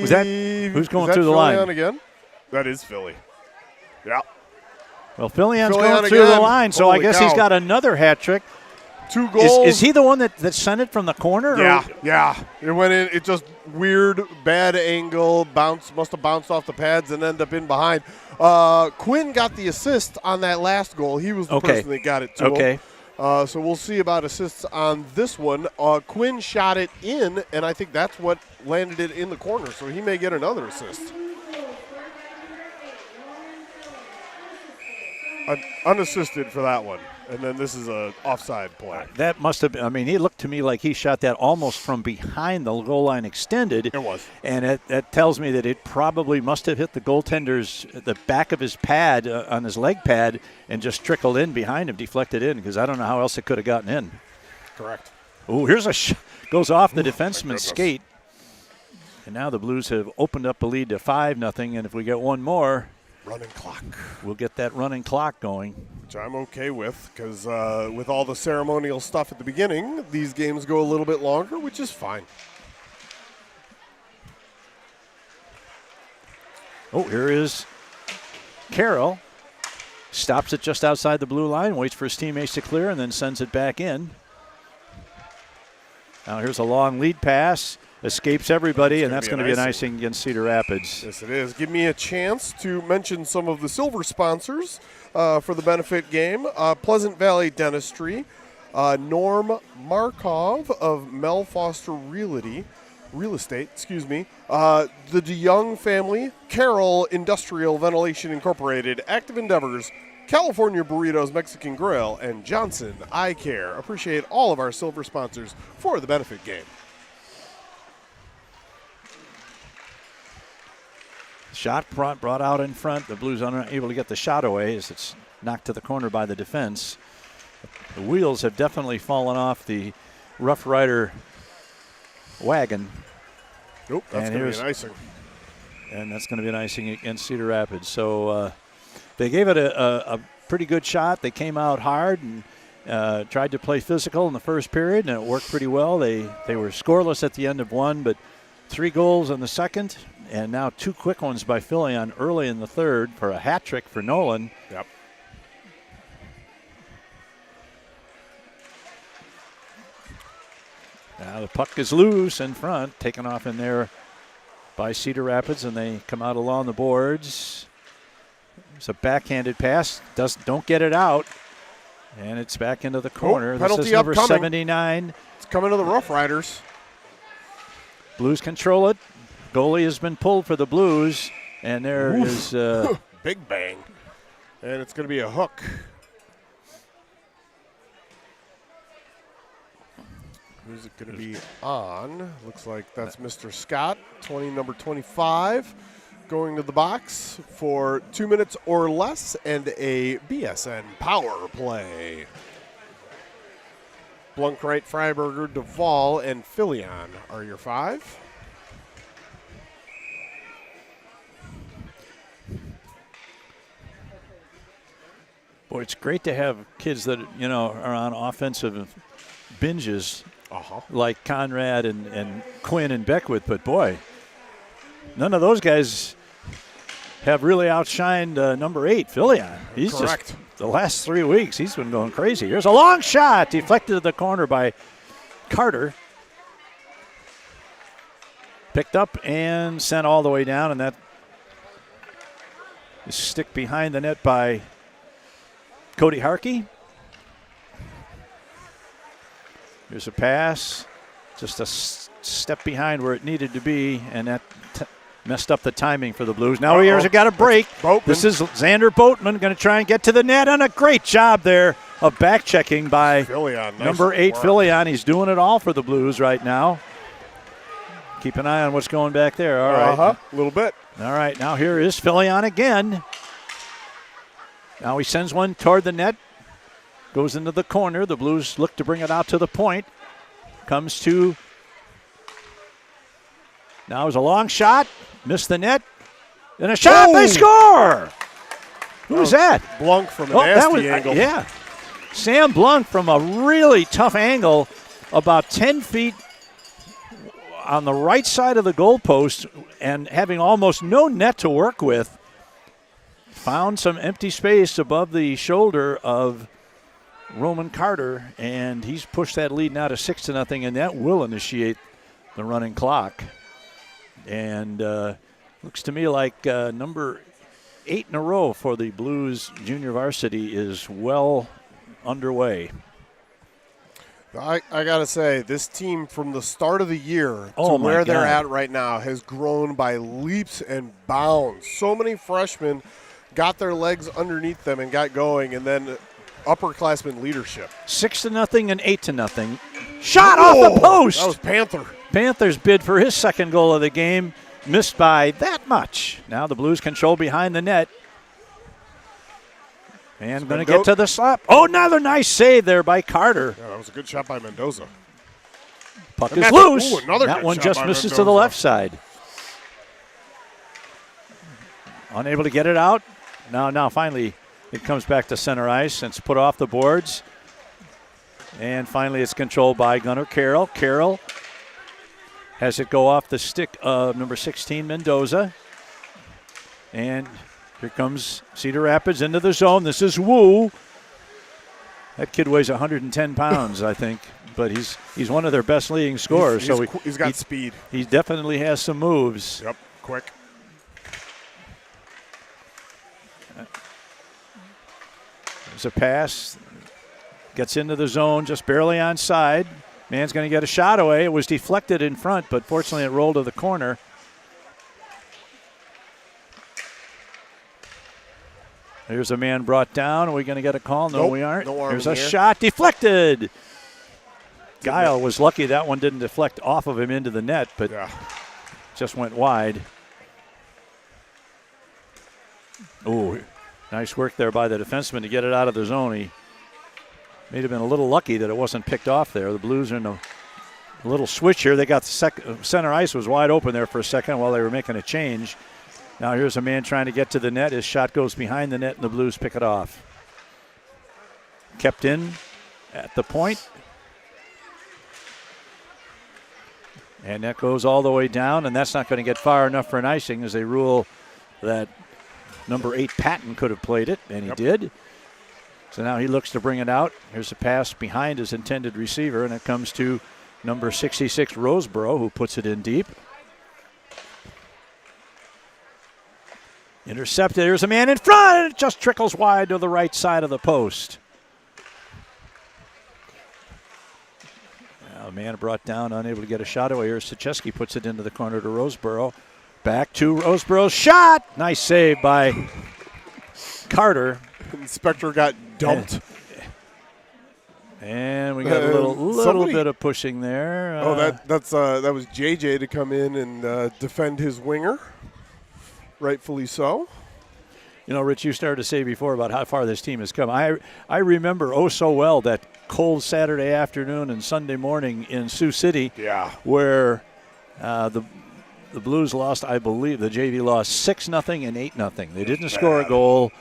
Who's going through the line? Again? That is Philly. Yeah. Well, Filion's going through the line, so I guess he's got another hat trick. 2 goals. Is he the one that sent it from the corner? Yeah. It went in. It just weird, bad angle, must have bounced off the pads and ended up in behind. Quinn got the assist on that last goal. He was the person that got it to him. So we'll see about assists on this one. Quinn shot it in, and I think that's what landed it in the corner, so he may get another assist. unassisted for that one. And then this is a offside play. That must have been, I mean, he looked to me like he shot that almost from behind the goal line extended. It was. And that tells me that it probably must have hit the goaltender's, the back of his pad, on his leg pad, and just trickled in behind him, deflected in, because I don't know how else it could have gotten in. Correct. Oh, here's goes off the defenseman's goodness. skate. And now the Blues have opened up a lead to 5-0, and if we get one more, Running clock. we'll get that running clock going. Which I'm okay with, because with all the ceremonial stuff at the beginning, these games go a little bit longer, which is fine. Oh, here is Carroll. Stops it just outside the blue line, waits for his teammates to clear, and then sends it back in. Now here's a long lead pass. Escapes everybody, and that's going to be an icing against Cedar Rapids. Yes, it is. Give me a chance to mention some of the silver sponsors for the benefit game. Pleasant Valley Dentistry, Norm Markov of Mel Foster Real Estate, the DeYoung family, Carroll Industrial Ventilation Incorporated, Active Endeavors, California Burritos Mexican Grill, and Johnson Eye Care. Appreciate all of our silver sponsors for the benefit game. Shot brought out in front. The Blues unable to get the shot away as it's knocked to the corner by the defense. The wheels have definitely fallen off the Rough Rider wagon. Nope, that's And going to be here's- an icing. And that's going to be an icing against Cedar Rapids. So they gave it a pretty good shot. They came out hard and tried to play physical in the first period, and it worked pretty well. They were scoreless at the end of one, but 3 goals in the second, and now 2 quick ones by Filion early in the third for a hat trick for Nolan. Yep. Now the puck is loose in front, taken off in there by Cedar Rapids, and they come out along the boards. It's a backhanded pass. Don't get it out. And it's back into the corner. This penalty is number upcoming. 79. It's coming to the Rough Riders. Blues control it. Goalie has been pulled for the Blues. And there is Big bang. And it's going to be a hook. Who's it going to be on? Looks like that's Mr. Scott, number 25, going to the box for 2 minutes or less and a BSN power play. Blunkright, Freiberger, Duvall, and Filion are your 5. boy, it's great to have kids that, are on offensive binges like Conrad and Quinn and Beckwith. But, boy, none of those guys have really outshined number 8, Filion. He's Correct. just, the last 3 weeks, he's been going crazy. Here's a long shot, deflected to the corner by Carter. Picked up and sent all the way down, and that is stick behind the net by Cody Harkey. Here's a pass, just a step behind where it needed to be, and that messed up the timing for the Blues. Now here's got a break. This is Xander Boatman going to try and get to the net, and a great job there of back checking by Filion, number 8 Filion. He's doing it all for the Blues right now. Keep an eye on what's going back there. All right. A little bit. All right, now here is Filion again. Now he sends one toward the net. Goes into the corner. The Blues look to bring it out to the point. Comes to. Now is a long shot. Missed the net. And a shot. They score. Who was that? Blunk from a nasty angle. Yeah. Sam Blunk from a really tough angle, about 10 feet on the right side of the goalpost, and having almost no net to work with, found some empty space above the shoulder of Roman Carter, and he's pushed that lead now to 6-0, and that will initiate the running clock. And looks to me like number 8 in a row for the Blues junior varsity is well underway. I got to say, this team from the start of the year to Oh, my where they're God. at right now has grown by leaps and bounds. So many freshmen got their legs underneath them and got going, and then upperclassmen leadership. 6-0 and 8-0. Shot off the post. That was Panther. Panthers bid for his second goal of the game. Missed by that much. Now the Blues control behind the net. And going to get to the slap. Oh, another nice save there by Carter. Yeah, that was a good shot by Mendoza. Puck And is that's loose. another That good one shot just by misses to Mendoza. the left side. Unable to get it out. Now finally it comes back to center ice and it's put off the boards. And finally it's controlled by Gunnar Carroll. Carroll has it go off the stick of number 16, Mendoza. And here comes Cedar Rapids into the zone. This is Wu. That kid weighs 110 pounds, I think. But he's one of their best leading scorers. He's got speed. He definitely has some moves. Yep, quick. There's a pass. Gets into the zone, just barely onside. Man's going to get a shot away. It was deflected in front, but fortunately it rolled to the corner. Here's a man brought down. Are we going to get a call? No, Nope, we aren't. no arm There's in a the air. shot deflected. Guile was lucky that one didn't deflect off of him into the net, but Yeah. just went wide. Oh, nice work there by the defenseman to get it out of the zone. He may have been a little lucky that it wasn't picked off there. The Blues are in a little switch here. They got the center ice was wide open there for a second while they were making a change. Now here's a man trying to get to the net. His shot goes behind the net, and the Blues pick it off. Kept in at the point. And that goes all the way down, and that's not going to get far enough for an icing as they rule that number 8 Patton could have played it, and he did. So now he looks to bring it out. Here's a pass behind his intended receiver, and it comes to number 66 Roseboro, who puts it in deep. Intercepted. Here's a man in front. It just trickles wide to the right side of the post. Now a man brought down, unable to get a shot away. Here's Sachesky, puts it into the corner to Roseboro. Back to Roseboro's shot. Nice save by Carter. Inspector got dumped. And we got a little bit of pushing there. that was JJ to come in and defend his winger. Rightfully so. You know, Rich, you started to say before about how far this team has come. I remember oh so well that cold Saturday afternoon and Sunday morning in Sioux City, where the Blues lost, I believe, the JV lost 6-0 and 8-0. They didn't score a goal.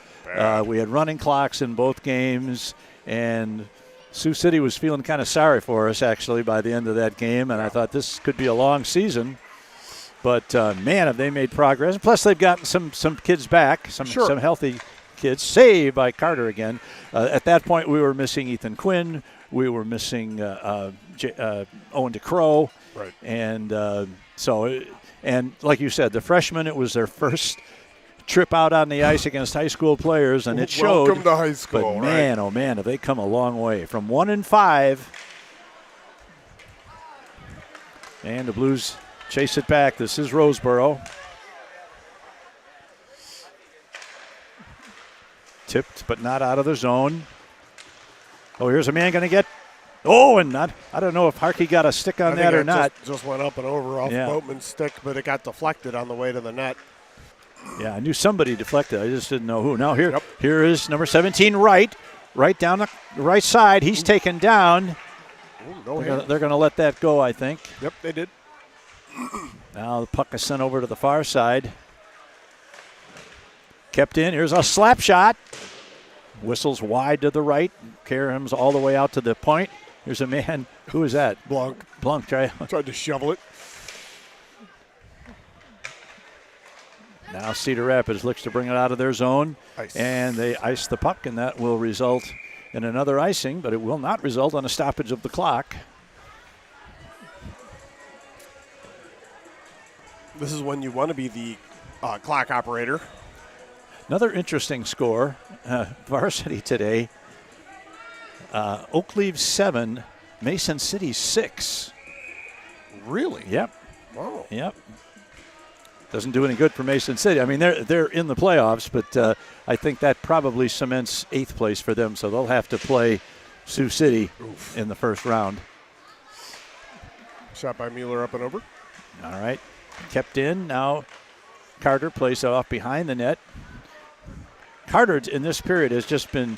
We had running clocks in both games, and Sioux City was feeling kind of sorry for us, actually, by the end of that game, and I thought this could be a long season. But, man, have they made progress. Plus, they've gotten some kids back, some healthy kids. Saved by Carter again. At that point, we were missing Ethan Quinn. We were missing Owen DeCrow. Right. And and like you said, the freshmen, it was their first trip out on the ice against high school players, and it showed. Welcome to high school, But, man, oh, man, have they come a long way. From 1-5. And the Blues chase it back. This is Roseboro. Tipped, but not out of the zone. Oh, here's a man going to get. Oh, and not. I don't know if Harkey got a stick on that or not. Just went up and over off Boatman's stick, but it got deflected on the way to the net. Yeah, I knew somebody deflected. I just didn't know who. Now here is number 17, right down the right side. He's taken down. They're going to let that go, I think. Yep, they did. Now the puck is sent over to the far side. Kept in. Here's a slap shot. Whistles wide to the right. Carries all the way out to the point. Here's a man. Who is that? Blanc tried to shovel it. Now Cedar Rapids looks to bring it out of their zone. Ice. And they ice the puck, and that will result in another icing, but it will not result on a stoppage of the clock. This is when you want to be the clock operator. Another interesting score, Varsity today. Oakleaf 7, Mason City 6. Really? Yep. Wow. Yep. Doesn't do any good for Mason City. I mean, they're in the playoffs, but I think that probably cements 8th place for them, so they'll have to play Sioux City in the first round. Shot by Mueller up and over. All right. Kept in. Now Carter plays it off behind the net. Carter in this period has just been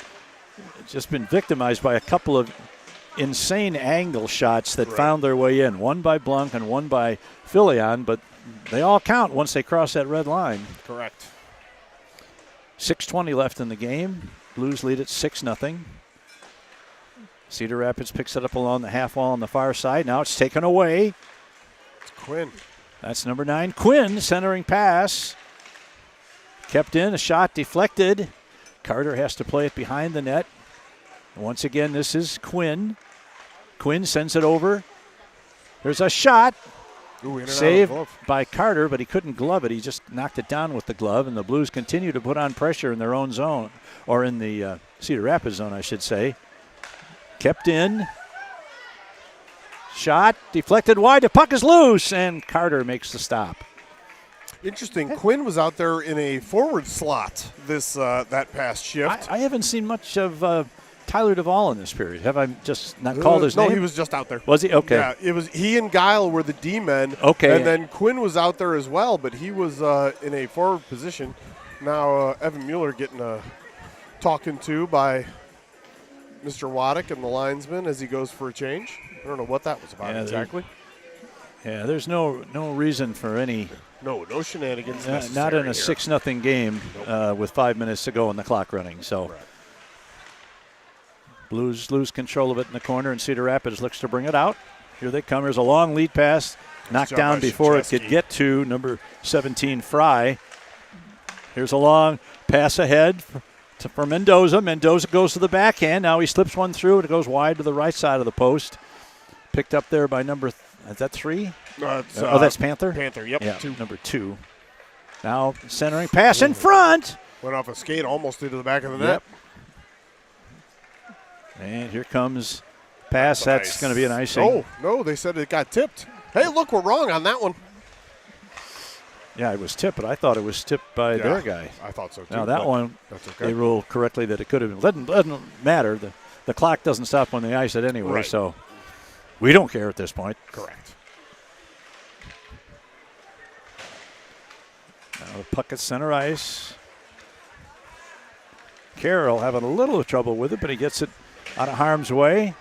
victimized by a couple of insane angle shots that found their way in. One by Blunk and one by Filion, but they all count once they cross that red line. Correct. 6:20 left in the game. Blues lead at 6-0. Cedar Rapids picks it up along the half wall on the far side. Now it's taken away. It's Quinn. That's number 9, Quinn, centering pass. Kept in, a shot deflected. Carter has to play it behind the net. Once again, this is Quinn. Quinn sends it over. There's a shot. Ooh, in and Saved out of glove. by Carter, but he couldn't glove it. He just knocked it down with the glove, and the Blues continue to put on pressure in their own zone, or in the Cedar Rapids zone, I should say. Kept in. Shot, deflected wide. The puck is loose, and Carter makes the stop. Interesting. Quinn was out there in a forward slot that past shift. I haven't seen much of Tyler Duvall in this period. Have I just not called his name? No, he was just out there. Was he? Okay. Yeah, it was he and Guile were the D-men. Okay. And then Quinn was out there as well, but he was in a forward position. Now Evan Mueller getting talking to by Mr. Waddick and the linesman as he goes for a change. I don't know what that was about exactly. Yeah, there's no reason for any. No shenanigans. Not in a necessary 6-0 game with 5 minutes to go and the clock running. So Right. Blues lose control of it in the corner, and Cedar Rapids looks to bring it out. Here they come. There's a long lead pass, knocked job down by before it Krzyzewski. could get to number 17, Fry. Here's a long pass ahead for Mendoza. Mendoza goes to the backhand. Now he slips one through. It goes wide to the right side of the post. Picked up there by number, is that 3? That's Panther? Panther, yep. Yeah, 2. number 2. Now centering pass in front. Went off a skate almost into the back of the net. Yep. And here comes pass. That's going to be an icing. Oh, no, they said it got tipped. Hey, look, we're wrong on that one. Yeah, it was tipped, but I thought it was tipped by their guy. I thought so, too. Now, that but one, that's okay. they ruled correctly that it could have been. Doesn't matter. The clock doesn't stop when they ice it anyway, Right. so we don't care at this point. Correct. Now the puck at center ice. Carroll having a little trouble with it, but he gets it out of harm's way.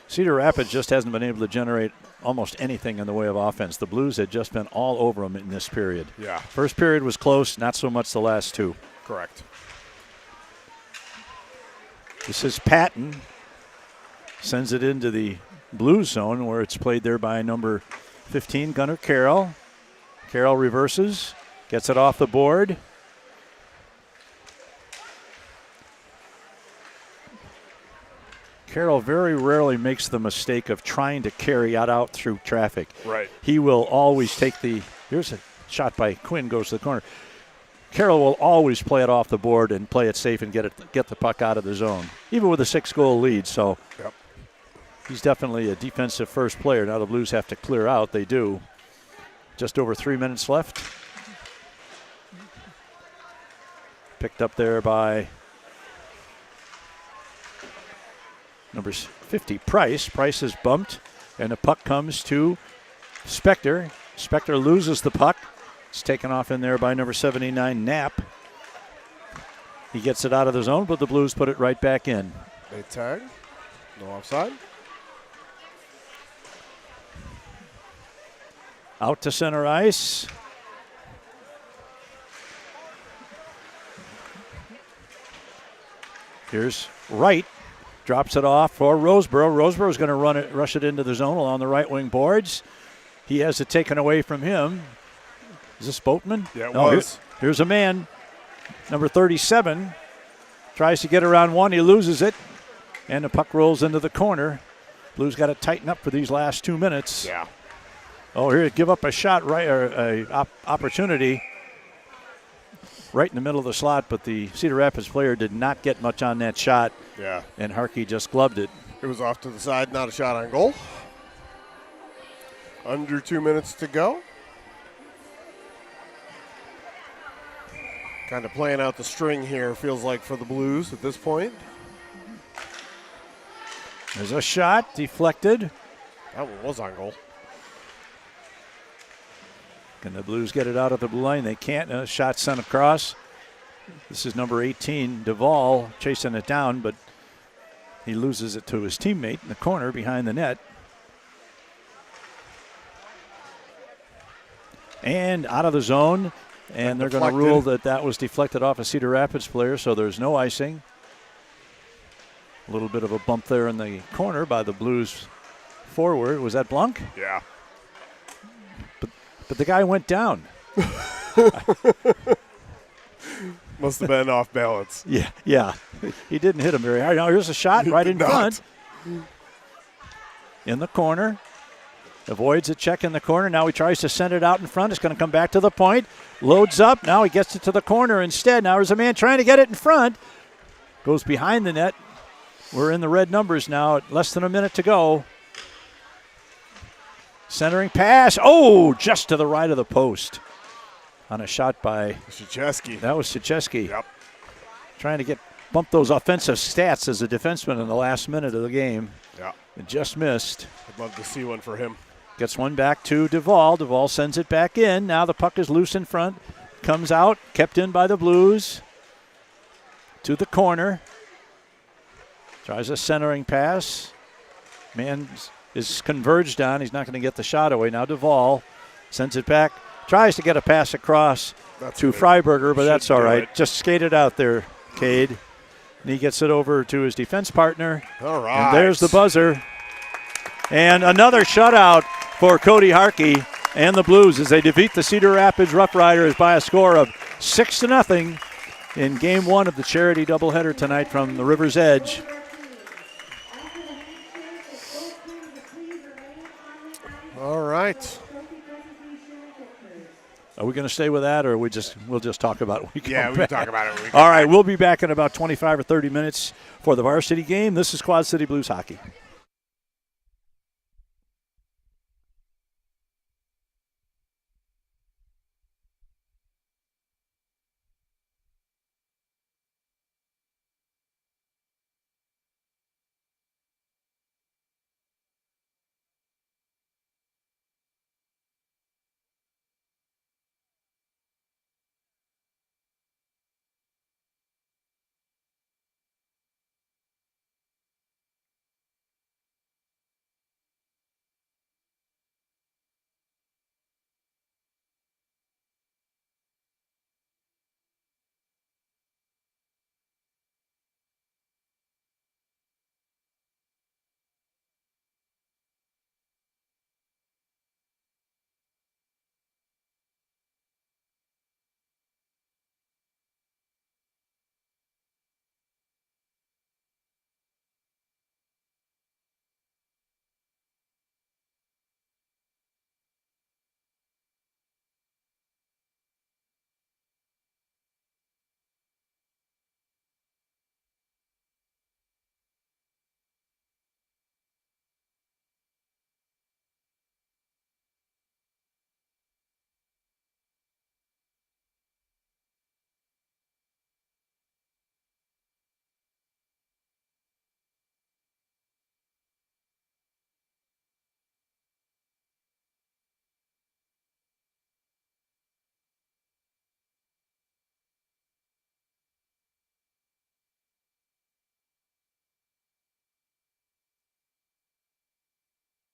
Cedar Rapids just hasn't been able to generate almost anything in the way of offense. The Blues had just been all over them in this period. Yeah. First period was close, not so much the last two. Correct. This is Patton. Sends it into the Blues zone where it's played there by number 15, Gunnar Carroll. Carroll reverses, gets it off the board. Carroll very rarely makes the mistake of trying to carry out through traffic. Right. He will always take the, here's a shot by Quinn, goes to the corner. Carroll will always play it off the board and play it safe and get the puck out of the zone, even with a 6-goal lead. So Yep. he's definitely a defensive first player. Now the Blues have to clear out. They do. Just over 3 minutes left. Picked up there by number 50, Price. Price is bumped, and the puck comes to Spector. Spector loses the puck. It's taken off in there by number 79, Knapp. He gets it out of the zone, but the Blues put it right back in. They tag. No offside. Out to center ice. Here's Wright. Drops it off for Roseboro. Roseboro's going to rush it into the zone along the right wing boards. He has it taken away from him. Is this Boatman? Yeah, it No, was. Here's a man, number 37. Tries to get around one. He loses it. And the puck rolls into the corner. Blues got to tighten up for these last 2 minutes. Yeah. Oh, here, give up a shot, right, or a opportunity right in the middle of the slot, but the Cedar Rapids player did not get much on that shot, Yeah. and Harkey just gloved it. It was off to the side, not a shot on goal. Under 2 minutes to go. Kind of playing out the string here, feels like, for the Blues at this point. There's a shot, deflected. That one was on goal. Can the Blues get it out of the blue line? They can't. A shot sent across. This is number 18, Duvall, chasing it down, but he loses it to his teammate in the corner behind the net. And out of the zone, and they're going to rule that was deflected off a Cedar Rapids player, so there's no icing. A little bit of a bump there in the corner by the Blues forward. Was that Blunk? Yeah. But the guy went down. Must have been off balance. Yeah. He didn't hit him very hard. Now here's a shot right in front. In the corner. Avoids a check in the corner. Now he tries to send it out in front. It's going to come back to the point. Loads up. Now he gets it to the corner instead. Now there's a man trying to get it in front. Goes behind the net. We're in the red numbers now at less than a minute to go. Centering pass. Oh, just to the right of the post. On a shot by Krzyzewski. That was Krzyzewski. Yep. Trying to bump those offensive stats as a defenseman in the last minute of the game. Yeah. It just missed. I'd love to see one for him. Gets one back to Duvall. Duvall sends it back in. Now the puck is loose in front. Comes out. Kept in by the Blues. To the corner. Tries a centering pass. Man is converged on. He's not going to get the shot away. Now Duvall sends it back. Tries to get a pass across to Freiberger, but that's all right. Just skated out there, Cade. And he gets it over to his defense partner. All right. And there's the buzzer. And another shutout for Cody Harkey and the Blues as they defeat the Cedar Rapids Rough Riders by a score of 6-0 in Game 1 of the charity doubleheader tonight from the River's Edge. All right. Are we going to stay with that, or we'll just talk about it when we come Yeah, we back? can talk about it when we come All right, back. we'll be back in about 25 or 30 minutes for the Varsity game. This is Quad City Blues Hockey.